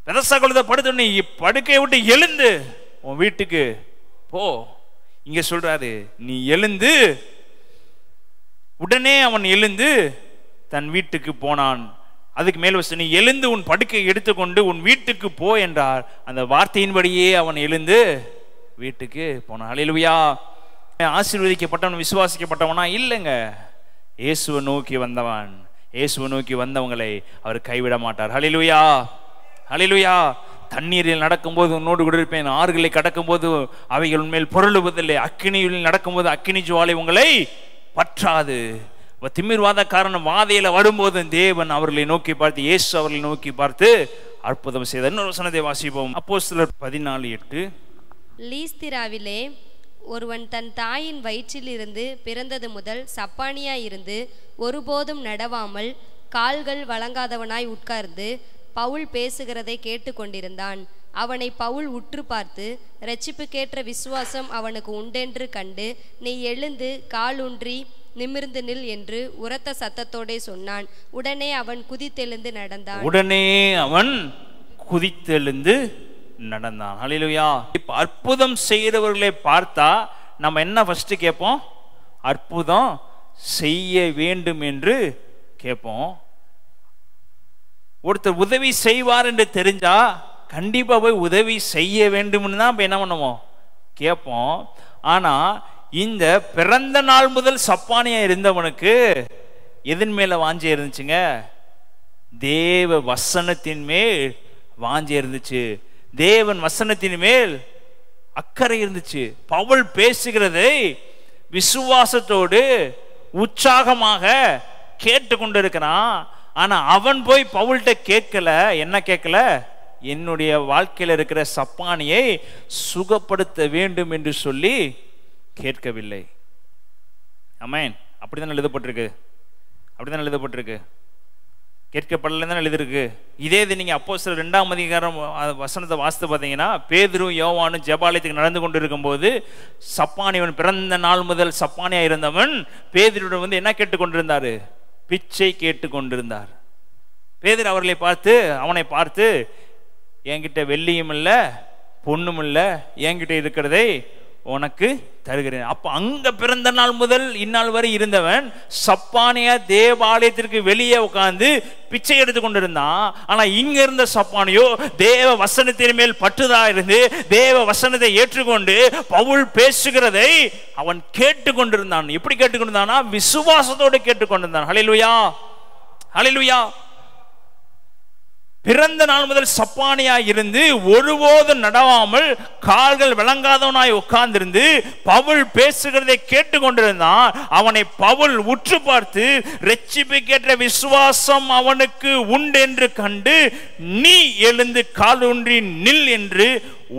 S1: பெதஸ்தா குளத்தை படுத்து நீ படுக்கையை விட்டு எழுந்து உன் வீட்டுக்கு போ. இங்க சொல்றாரு, நீ எழுந்து. உடனே அவன் எழுந்து தன் வீட்டுக்கு போனான். அதுக்கு மேல் நீ எழுந்து உன் படுக்கை எடுத்துக்கொண்டு உன் வீட்டுக்கு போ என்றார். அந்த வார்த்தையின்படியே அவன் எழுந்து வீட்டுக்கு போனான். ஹல்லேலூயா. ஆசீர்வதிக்கப்பட்டவன் விசுவாசிக்கப்பட்டவனா இல்லைங்க. இயேசுவை நோக்கி வந்தவன், இயேசுவை நோக்கி வந்தவங்களை அவர் கைவிட மாட்டார். ஹல்லேலூயா. ஹல்லேலூயா. தண்ணீரில் நடக்கும்போது உன்னோடு கூட இருப்பேன். ஆறுகளை கடக்கும் போது அவைகள் உண்மையில் பொருளுவதில்லை. அக்கினியில் நடக்கும்போது அக்கினி ஜுவாலை உங்களை பற்றாது. திமிர்வாதக்காரன் வாதையில வரும்போது தேவன் அவர்களை நோக்கி பார்த்து, இயேசு அவர்களை நோக்கி பார்த்து அற்புதம் செய்தார். இன்னொரு வசனத்தை வாசிப்போம். அப்போஸ்தலர் 14:8.
S2: லீஸ்திராவிலே ஒருவன் தன் தாயின் வயிற்றிலிருந்து பிறந்தது முதல் சப்பானியாய் இருந்து ஒருபோதும் நடவாமல் கால்கள் வழங்காதவனாய் உட்கார்ந்து பவுல் பேசுகிறதை கேட்டு கொண்டிருந்தான். அவனை பவுல் உற்று பார்த்து, இரட்சிப்புக்கேற்ற விசுவாசம் அவனுக்கு உண்டென்று கண்டு, நீ எழுந்து காலூன்றி நிமிர்ந்து நில் என்று உரத்த சத்தத்தோடே சொன்னான். உடனே அவன் குதித்தெழுந்து நடந்தான்.
S1: ஹல்லேலூயா. இப்ப அற்புதம் செய்கிறவர்களை பார்த்தா நம்ம என்ன ஃபர்ஸ்ட் கேட்போம்? அற்புதம் செய்ய வேண்டும் என்று கேட்போம். ஒருத்தர் உதவி செய்வார் என்று தெரிஞ்சா கண்டிப்பா போய் உதவி செய்ய வேண்டும்னு தான் என்ன பண்ணுவோம்? கேட்போம். ஆனா இந்த பிறந்த நாள் முதல் சப்பானியா இருந்தவனுக்கு எதன் மேல வாஞ்சி இருந்துச்சுங்க? தேவ வசனத்தின் மேல் வாஞ்சி இருந்துச்சு. தேவன் வசனத்தின் மேல் அக்கறை இருந்துச்சு. பவுல் பேசுகிறதை விசுவாசத்தோடு உற்சாகமாக கேட்டு கொண்டிருக்கிறான். ஆனா அவன் போய் பவுல்கிட்ட கேட்கல. என்ன கேட்கல? என்னுடைய வாழ்க்கையில் இருக்கிற சப்பானியை சுகப்படுத்த வேண்டும் என்று சொல்லி கேட்கவில்லை. ஆமென். அப்படிதான் எழுதப்பட்டிருக்கு. அப்படிதான் எழுதப்பட்டிருக்கு. கேட்கப்படலன்னு தான் எழுதிருக்கு. இதே இது நீங்க அப்போஸ்தலர் 2ஆம் அதிகாரம் வசனத்தை வாசித்து பார்த்தீங்கன்னா, பேதுரு யோவானும் ஜெபாலயத்துக்கு நடந்து கொண்டு இருக்கும்போது சப்பானியவன் பிறந்த நாள் முதல் சப்பானியா இருந்தவன் பேதுருடன் வந்து என்ன கேட்டுக்கொண்டிருந்தாரு? பிச்சை கேட்டு கொண்டிருந்தார். பேதுரு அவனை பார்த்து என்கிட்ட வெள்ளியும் இல்லை பொண்ணும் இல்லை, என்கிட்ட இருக்கிறதை உனக்கு தருகிறேன். அப்ப அங்க பிறந்த நாள் முதல் இந்நாள் வரை இருந்தவன் சப்பானியா தேவாலயத்திற்கு வெளியே உட்கார்ந்து பிச்சை எடுத்து கொண்டிருந்தான். ஆனா இங்க இருந்த சப்பானியோ தேவ வசனத்தின் மேல் பற்றுதா இருந்து தேவ வசனத்தை ஏற்றுக்கொண்டு பவுல் பேசுகிறதை அவன் கேட்டுக்கொண்டிருந்தான். எப்படி கேட்டுக்கொண்டிருந்தானா? விசுவாசத்தோடு கேட்டுக்கொண்டிருந்தான். ஹல்லேலூயா. ஹல்லேலூயா. பிறந்த நாள் முதல் சப்பானியா இருந்து ஒருபோதும் நடவாமல் கால்கள் விளங்காதவனாய் உட்கார்ந்திருந்து பவுல் பேசுகிறதை கேட்டுக்கொண்டிருந்தான். அவனை பவுல் உற்று பார்த்து, இரட்சிப்புக்கேற்ற விசுவாசம் அவனுக்கு உண்டு என்று கண்டு, நீ எழுந்து காலூன்றி நில் என்று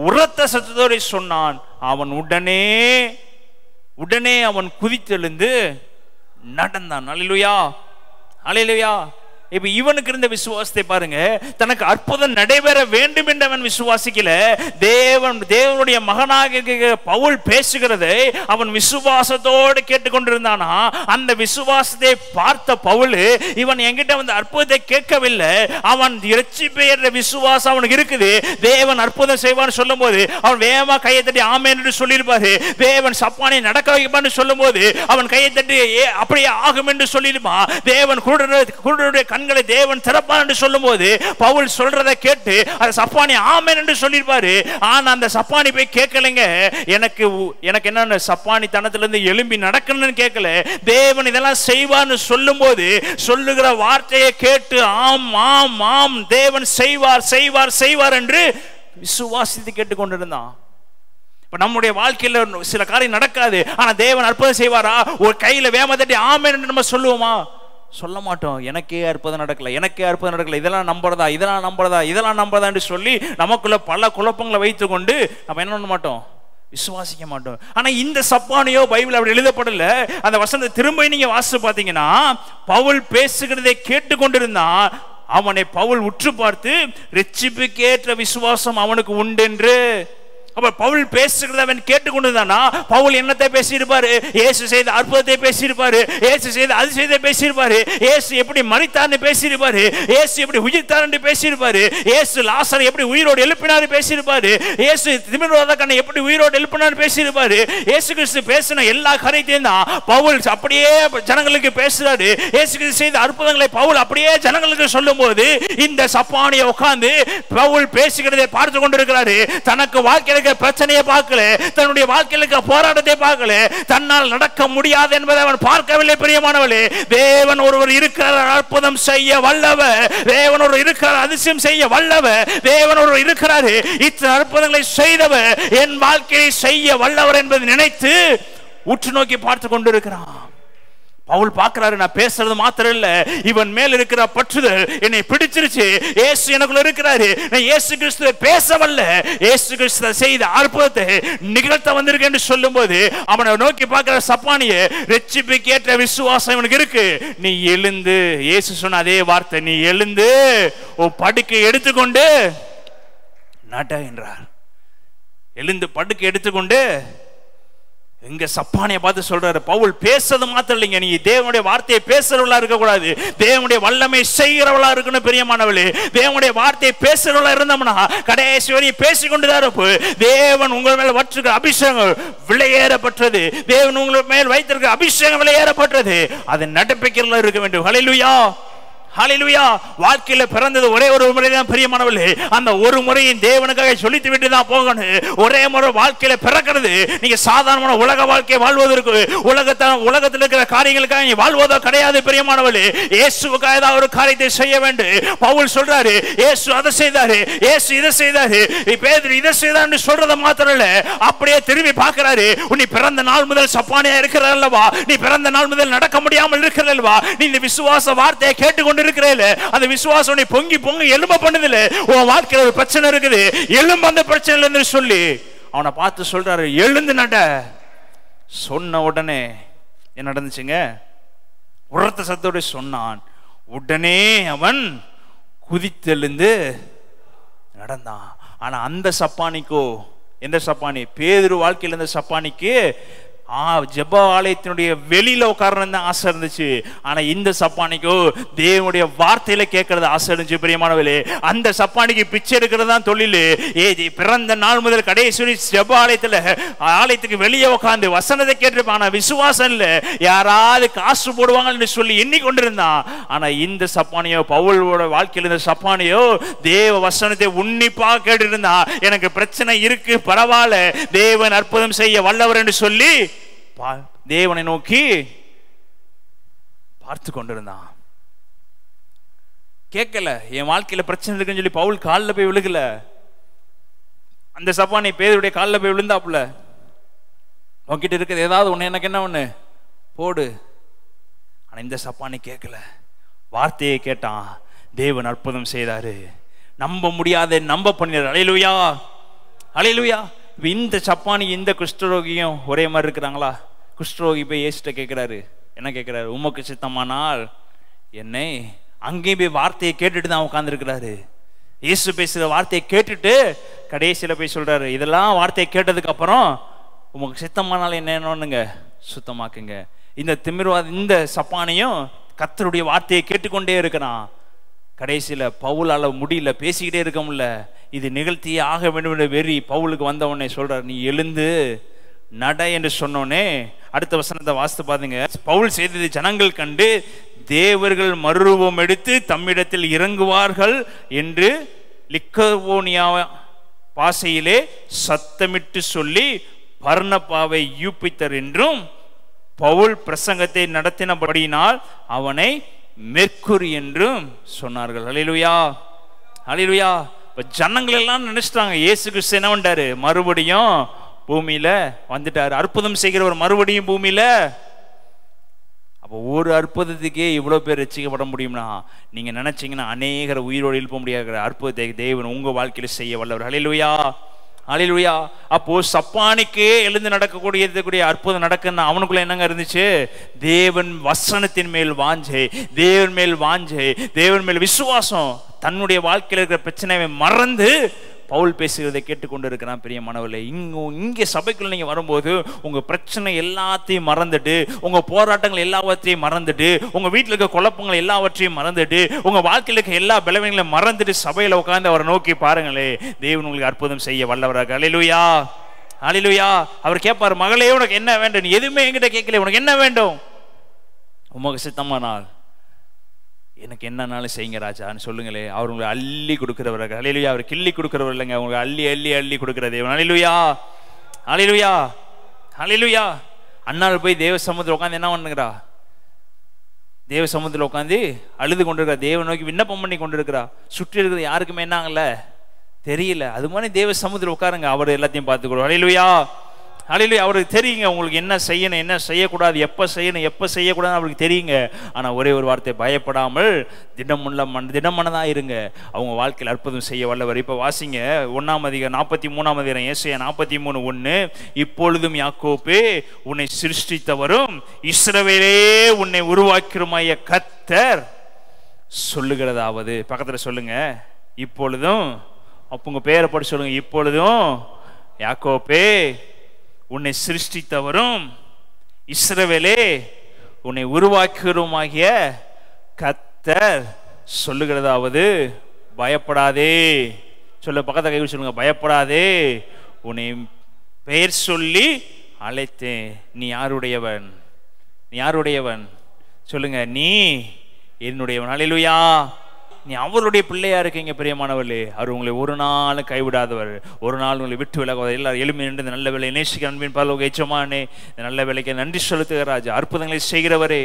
S1: உரத்த சத்தத்தோடு சொன்னான். அவன் உடனே அவன் குதித்தெழுந்து நடந்தான். அல்லேலூயா. அல்லேலூயா. இப்ப இவனுக்கு இருந்த விசுவாசத்தை பாருங்க. தனக்கு அற்புதம் நடைபெற வேண்டும் என்று அவன் விசுவாசிக்கல. தேவனுடைய மகனாக பவுல் பேசுகிறதை அவன் விசுவாசத்தோடு கேட்டுக்கொண்டிருந்தானா. அந்த விசுவாசத்தை பார்த்த பவுல், இவன் என்கிட்ட வந்து அற்புதத்தை கேட்கவில்லை, அவன் இரட்சிப்பேற்ற விசுவாசம் அவனுக்கு இருக்குது, தேவன் அற்புதம் செய்வான்னு சொல்லும் போது அவன் வேகமா கையை தட்டி ஆமென் என்று சொல்லியிருப்பாரு. தேவன் சப்பானை நடக்க வைப்பான்னு சொல்லும் போது அவன் கையை தட்டி அப்படியே ஆகும் என்று சொல்லியிருப்பான். தேவன் குருடருடைய கண்களை தேவன் திறப்பார் என்று சொல்லும்போது பவுல் சொல்றதை கேட்டு அந்த சப்பானி ஆமென் என்று சொல்லியிருப்பாரு. ஆனா அந்த சப்பானி போய் கேட்கலைங்க. எனக்கு என்ன சப்பானி தனத்திலிருந்து எழும்பி நடக்கணும்னு கேட்கல. தேவன் இதெல்லாம் செய்வார்னு சொல்லும்போது சொல்லுகிற வார்த்தையை கேட்டு ஆம் ஆம் ஆம் தேவன் செய்வார் செய்வார் செய்வார் என்று விசுவாசித்து கேட்டுக்கொண்டிருந்தான். இப்ப நம்முடைய வாழ்க்கையில சில காரியம் நடக்காது, ஆனா தேவன் அற்புதம் செய்வாரா? ஒரு கையில வேம தட்டி ஆமென் என்று நம்ம சொல்லுவோமா? சொல்ல மாட்டோம். எனக்கே அற்புதம் நடக்கல, எனக்கே அற்புதம் நடக்கல, இதெல்லாம் நம்புறதா, இதெல்லாம் நம்புறதா, இதெல்லாம் நம்புறதா என்று சொல்லி நமக்குள்ள பல குழப்பங்களை வைத்துக் கொண்டு நம்ம என்ன பண்ண மாட்டோம்? விசுவாசிக்க மாட்டோம். ஆனா இந்த சப்பானியோ பைபிள் அப்படி எழுதப்படல. அந்த வசனத்தை திரும்ப நீங்க வாசிச்சு பாத்தீங்கன்னா பவுல் பேசுகிறதை கேட்டுக்கொண்டிருந்தான். அவனை பவுல் உற்று பார்த்து ரட்சிப்புக்கேற்ற விசுவாசம் அவனுக்கு உண்டென்று. அப்ப பவுல் பேசுகிறத அவன் கேட்டுக்கொண்டுதானா? பவுல் என்னத்தை பேசியிருப்பாரு? இயேசு செய்த அற்புதத்தை பேசியிருப்பாரு, இயேசு செய்த அதிசயத்தை பேசியிருப்பாரு, இயேசு எப்படி மரித்தார்னு பேசியிருப்பாரு, இயேசு எப்படி உயிர்த்தார் என்று பேசியிருப்பாரு, இயேசு லாசரை எப்படி உயிரோடு எழுப்பினார் பேசியிருப்பாரு, இயேசு திமிர்வாதக்காரனை எப்படி உயிரோடு எழுப்பினார் பேசியிருப்பாரு. இயேசு கிறிஸ்து பேசின எல்லா காரியத்தையும் தான் பவுல் அப்படியே ஜனங்களுக்கு பேசுறாரு. இயேசு கிறிஸ்து செய்த அற்புதங்களை பவுல் அப்படியே ஜனங்களுக்கு சொல்லும் போது இந்த சப்பானியை உட்கார்ந்து பவுல் பேசுகிறதை பார்த்து கொண்டிருக்கிறாரு. தனக்கு வாழ்க்கையில பிரச்சனையை பார்க்கல, தன்னுடைய வாழ்க்கையில போராட்டத்தை பார்க்கல, தன்னால் நடக்க முடியாது என்பதை அவன் பார்க்கவில்லை. பிரியமானவர்களே, தேவன் ஒருவர் இருக்கிறார் அற்புதம் செய்ய வல்லவர், தேவன் ஒருவர் இருக்கிறார் அதிசயம் செய்ய வல்லவர், தேவன் ஒருவர் இருக்கிறார் இத்தனை அற்புதங்களை செய்தவர் என் வாழ்க்கையை செய்ய வல்லவர் என்பதை நினைத்து உற்று நோக்கி பார்த்து கொண்டிருக்கிறான். பவுல் பார்க்கிறாரு, நான் பேசுறது மாத்திரம் இல்ல, இவன் மேல் இருக்கிற பற்றுதல் என்னை பிடிச்சிருச்சு. இயேசு எனக்குள்ள இருக்கிறாரு, நான் இயேசு கிறிஸ்துவை பேசவல்ல, இயேசு கிறிஸ்துவை செய்த அற்புதத்தை நிகழ்த்த வந்திருக்கேன் என்று சொல்லும்போது அவனை நோக்கி பார்க்கிற சப்பானியே, ரட்சிப்புக்கு ஏற்ற விசுவாசம் இவனுக்கு இருக்கு, நீ எழுந்து, இயேசு சொன்ன அதே வார்த்தை, நீ எழுந்து உன் படுக்கை எடுத்துக்கொண்டு நட என்றார். எழுந்து படுக்கை எடுத்துக்கொண்டு எங்க சப்பானியை பார்த்து சொல்றாரு, பவுல் பேசுறது மாத்திரம் இல்லைங்க, நீ தேவனுடைய வார்த்தையை பேசுறவளா இருக்க கூடாது, தேவனுடைய வல்லமை செய்கிறவளா இருக்கணும். பிரியமானவளே, தேவனுடைய வார்த்தையை பேசுறவளா இருந்தோம்னா கடைசி வரை பேசிக்கொண்டுதான் இருப்போம். தேவன் உங்கள் மேல் வச்சிருக்கிற அபிஷேகம் விலையேறப்பட்டது, தேவன் உங்கள் மேல் வைத்திருக்கிற அபிஷேகம் விலையேறப்பட்டது, அதை நடப்பிக்கிறதுல இருக்க வேண்டும். ஹல்லேலூயா, ஹல்லேலூயா. வாழ்க்கையில பிறந்தது ஒரே ஒரு முறை தான் பிரியமானவர்களே, அந்த ஒரு முறையின் தேவனுக்காக சொல்லித்து விட்டு தான் போகணும். ஒரே முறை வாழ்க்கையில பிறக்கிறது. நீங்க சாதாரணமான உலக வாழ்க்கையை வாழ்வதற்கு உலகத்தில் இருக்கிற காரியங்களுக்காக நீ வாழ்வதோ கிடையாது. பிரியமானவர்களே, இயேசுவுக்காக ஏதாவது ஒரு காரியத்தை செய்ய வேண்டும். பவுல் சொல்றாரு, இயேசு அதை செய்தாரு, இயேசு இதை செய்தாரு, பேதுரு இதை செய்தாரு சொல்றத மாத்திரம் இல்ல, அப்படியே திரும்பி பார்க்கிறாரு. நீ பிறந்த நாள் முதல் சப்பானியா இருக்கிற அல்லவா, நீ பிறந்த நாள் முதல் நடக்க முடியாமல் இருக்கிற அல்லவா, நீ இந்த விசுவாச வார்த்தையை கேட்டுக்கொண்டு இருக்கிறேல, அந்த விசுவாசம் நீ பொங்கி பொங்கி எலும்ப பண்ணுதில்ல, உன் வாழ்க்கையில ஒரு பிரச்சனை இருக்குது, எலும்பு அந்த பிரச்சனையில இருந்து சொல்லி அவனை பார்த்து சொல்றாரு, எழுந்து நட. சொன்ன உடனே என்ன நடந்துச்சுங்க? உரத்த சத்தோட சொன்னான், உடனே அவன் குதித்தெழுந்து நடந்தான். ஆனா அந்த சப்பானிக்கோ, எந்த சப்பானி? பேதுரு வாழ்க்கையில் இருந்த சப்பானிக்கு ஜெப ஆலயத்தினுடைய வெளியில உட்கார்றது தான் ஆசை இருந்துச்சு. ஆனா இந்த சப்பானிக்கோ தேவனுடைய வார்த்தையில கேட்கறது ஆசை இருந்துச்சு. பிரியமானவர்களே, அந்த சப்பானிக்கு பிச்சை எடுக்கிறது தான் தொழில். பிறந்த நாள் முதல் கடைசி ஜெப ஆலயத்துக்கு வெளியே உட்கார்ந்து வசனத்தை கேட்டிருப்பான். ஆனா விசுவாசம் இல்ல, யாராவது காசு போடுவாங்கன்னு சொல்லி எண்ணிக்கொண்டிருந்தான். ஆனா இந்த சப்பானியோ, பவுலோட வாழ்க்கையில் இருந்த சப்பானியோ தேவ வசனத்தை உன்னிப்பா கேட்டு இருந்தான். எனக்கு பிரச்சனை இருக்கு, பரவாயில்ல, தேவன் அற்புதம் செய்ய வல்லவர் என்று சொல்லி தேவனை நோக்கி பார்த்து கொண்டிருந்தான். கேட்கல, என் வாழ்க்கையில பிரச்சனை இருக்குன்னு சொல்லி பவுல் காலில் போய் விழுகல. அந்த சப்பானி பேதுருடைய காலில் போய் விழுந்தாப்புல, உன்கிட்ட இருக்கிறது ஏதாவது ஒண்ணு, எனக்கு என்ன ஒண்ணு போடு. ஆனா இந்த சப்பானி கேட்கல, வார்த்தையை கேட்டான், தேவன் அற்புதம் செய்தாரு, நம்ப முடியாத நம்ப பண்ணினார். ஹல்லேலூயா, ஹல்லேலூயா. இந்த சப்பானி இந்த குஷ்டரோகியும் ஒரே மாதிரி இருக்கிறாங்களா? குஷ்டரோகி போய் இயேசுட்ட கேட்கிறாரு, என்ன கேட்கிறாரு? உமக்கு சித்தமானால் என்னை, அங்கேயும் போய் வார்த்தையை கேட்டுட்டு தான் உட்கார்ந்து இருக்கிறாரு. இயேசு பேசுற வார்த்தையை கேட்டுட்டு கடைசியில போய் சொல்றாரு, இதெல்லாம் வார்த்தையை கேட்டதுக்கு அப்புறம் உமக்கு சித்தமானால் என்னன்னுங்க சுத்தமாக்குங்க. இந்த சப்பானியும் கர்த்தருடைய வார்த்தையை கேட்டுக்கொண்டே இருக்கிறான். கடைசியில பவுலால முடியல, பேசிக்கிட்டே இருக்க முடியல, இது நிகழ்த்தியே ஆக வேண்டும் என்ற வெறி பவுலுக்கு வந்தவனே சொல்றார், நீ எழுந்து நட என்று சொன்னோனே அடுத்த வசனத்தை வாசித்து பாருங்க. பவுல் செய்ததை ஜனங்கள் கண்டு தேவர்கள் மறுரூபம் எடுத்து தம்மிடத்தில் இறங்குவார்கள் என்று லிக்கவோனியா பாசையிலே சத்தமிட்டு சொல்லி பர்னபாவை யூப்பித்தர் என்றும் பவுல் பிரசங்கத்தை நடத்தினபடியினால் அவனை மெர்க்குரி என்றும் சொன்னார்கள். ஹல்லேலூயா, ஹல்லேலூயா. இப்ப ஜனங்கள் எல்லாம் நினைச்சிட்டாங்க இயேசு கிறிஸ்து என்ன பண்ணாரு, மறுபடியும் பூமியில வந்துட்டாரு, அற்புதம் செய்கிறவர் மறுபடியும் பூமியில. அப்போ ஒரு அற்புதத்துக்கே இவ்வளவு பேர் ரட்சிக்கப்பட முடியும்னா நீங்க நினைச்சீங்கன்னா அநேகரை உயிரோடு எழுப்ப முடியாத அற்புதத்தை தேவன் உங்க வாழ்க்கையில செய்ய வல்லவர். ஹல்லேலூயா, ஹல்லேலூயா. அப்போ சப்பானிக்கே எழுந்து நடக்கக்கூடிய அற்புதம் நடக்குன்னா அவனுக்குள்ள என்னங்க இருந்துச்சு, தேவன் வசனத்தின் மேல் வாஞ்சை, தேவன் மேல் வாஞ்சை, தேவன் மேல் விசுவாசம். தன்னுடைய வாழ்க்கையில் இருக்கிற பிரச்சனையை மறந்து பவுல் பேசுகிறதை கேட்டுக்கொண்டு இருக்கிறான். பெரிய மனவில்லை, இங்கே சபைக்குள்ள நீங்க வரும்போது உங்க பிரச்சனை எல்லாத்தையும் மறந்துட்டு, உங்க போராட்டங்கள் எல்லாவற்றையும் மறந்துட்டு, உங்க வீட்டில் இருக்க குழப்பங்கள் எல்லாவற்றையும் மறந்துட்டு, உங்க வாழ்க்கையில் இருக்க எல்லா பலவீனங்களையும் மறந்துட்டு சபையில உட்கார்ந்து அவரை நோக்கி பாருங்களே, தேவன் உங்களுக்கு அற்புதம் செய்ய வல்லவராக. ஹல்லேலூயா, ஹல்லேலூயா. அவர் கேட்பாரு, மகளே உனக்கு என்ன வேண்டும், நீ எதுவுமே என்கிட்ட கேட்கல, உனக்கு என்ன வேண்டும், உமக்கு சித்தமானால் எனக்கு என்னன்னாலும் செய்யுங்க ராஜான்னு சொல்லுங்களே. அவர் உங்களை அள்ளி கொடுக்கிறவராக. ஹல்லேலூயா. அவர் கிள்ளி கொடுக்கிறவர் இல்லைங்க, உங்களுக்கு அள்ளி அள்ளி அள்ளி கொடுக்கிற தேவன். ஹல்லேலூயா, ஹல்லேலூயா, ஹல்லேலூயா. அண்ணாள் போய் தேவ சமுத்திரம் உட்காந்து என்ன பண்ணுகிறா, தேவ சமுத்திரத்தில் உட்காந்து அழுது கொண்டிருக்கிறா, தேவ நோக்கி விண்ணப்பம் பண்ணி கொண்டிருக்கிறா. சுற்றி இருக்கிறது யாருக்குமே என்னாங்கல்ல தெரியல. அது மாதிரி தேவ சமுத்திரம் உட்காருங்க, அவர் எல்லாத்தையும் பார்த்துக்கொள்ளும். ஹல்லேலூயா, ஹல்லேலூயா. அவருக்கு தெரியுங்க உங்களுக்கு என்ன செய்யணும், என்ன செய்யக்கூடாது, எப்போ செய்யணும், எப்போ செய்யக்கூடாதுன்னு அவருக்கு தெரியுங்க. ஆனால் ஒரே ஒரு வார்த்தை, பயப்படாமல் திடமனதாக இருங்க, அவங்க வாழ்க்கையில் அற்புதம் செய்ய வல்லவர். இப்போ வாசிங்க 1 ஏசாயா 43:1. இப்பொழுதும் யாக்கோபே உன்னை சிருஷ்டித்தவரும் இஸ்ரவேலே உன்னை உருவாக்கிருமாய கர்த்தர் சொல்லுகிறதாவது. பக்கத்தில் சொல்லுங்க, இப்பொழுதும். அப்போ உங்க பேரை போட்டு சொல்லுங்க, இப்பொழுதும் யாக்கோபே உன்னை சிருஷ்டித்தவரும் இஸ்ரவேலே உன்னை உருவாக்குகிறோமாகிய கர்த்தர் சொல்லுகிறதாவது, பயப்படாதே. சொல்ல, பக்கத்தை கை சொல்லுங்க, பயப்படாதே, உன்னை பெயர் சொல்லி அழைத்தேன், நீ யாருடையவன், நீ யாருடையவன் சொல்லுங்க, நீ என்னுடையவன். ஹல்லேலூயா. நீ அவருடைய பிள்ளையா இருக்கீங்க பிரியமானவர்களே. அவர் உங்களை ஒரு நாள் கைவிடாதவர், ஒரு நாள் உங்களை விட்டு விலகுவார். எல்லாரும் எளிமை நின்று இந்த நல்ல வேலை நேசிக்க அன்பின் பரலோக எஜமானே, இந்த நல்ல வேலைக்கு நன்றி செலுத்துகிற ராஜா, அற்புதங்களை செய்கிறவரே,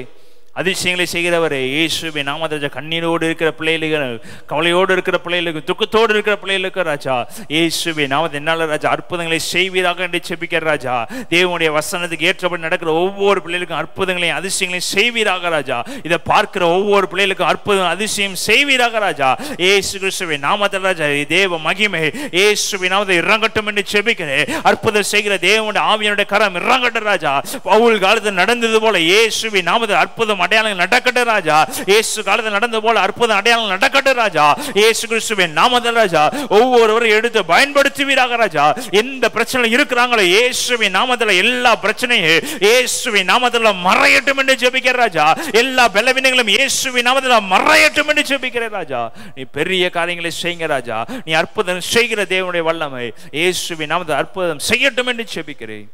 S1: அதிசயங்களை செய்கிறவரே, இயேசுவே நாமத்தில் கண்ணீரோடு இருக்கிற பிள்ளைகளுக்கு, கவலையோடு இருக்கிற பிள்ளைகளுக்கு, துக்கத்தோடு இருக்கிற பிள்ளைகளுக்கு ராஜா, இயேசுவே நாமத்தில் என்னால ராஜா அற்புதங்களை செய்வீராக என்று செபிக்கிற ராஜா. தேவனுடைய வசனத்துக்கு ஏற்றபடி நடக்கிற ஒவ்வொரு பிள்ளைகளுக்கும் அற்புதங்களையும் அதிசயங்களையும் செய்வீராக ராஜா. இதை பார்க்கிற ஒவ்வொரு பிள்ளைகளுக்கும் அற்புதம் அதிசயம் செய்வீராக ராஜா. இயேசு கிறிஸ்துவே நாமத்தில் ராஜா தேவ மகிமை இயேசுவே நாமத்தில் இறங்கட்டும் என்று செபிக்கிறேன். அற்புதம் செய்கிற தேவனுடைய ஆவியானுடைய கரம் இறங்கட்டும் ராஜா. பவுல் காலத்தில் நடந்தது போல இயேசுவே நாமத்தில் அற்புதம் அடையாளங்கள் நடக்கட்டும் ராஜா. இயேசு காலத்தில் நடந்தது போல அற்புதம் அடையாளங்கள் நடக்கட்டும் ராஜா. இயேசு கிறிஸ்துவின் நாமத்தில் ராஜா ஒவ்வொருவரும் எடுத்து பயன்படுத்துவீராக ராஜா. எந்த பிரச்சனை இருக்கிறாங்களோ இயேசுவின் நாமத்தில் எல்லா பிரச்சனையும் இயேசுவின் நாமத்தில் மறையட்டும் என்று ஜெபிக்கிற ராஜா. எல்லா பலவீனங்களும் இயேசுவின் நாமத்தில் மறையட்டும் என்று ஜெபிக்கிற ராஜா. நீ பெரிய காரியங்களை செய்யுங்க ராஜா. நீ அற்புதம் செய்கிற தேவனுடைய வல்லமை இயேசுவின் நாமத்தில் அற்புதம் செய்யட்டும் என்று ஜெபிக்கிறேன்.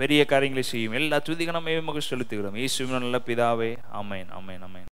S1: பெரிய காரியங்களை செய்யும் எல்லா துதிகனமே உமக்கு செலுத்துகிறோம். இயேசுவின் நல்ல பிதாவே, ஆமென், ஆமென், ஆமென்.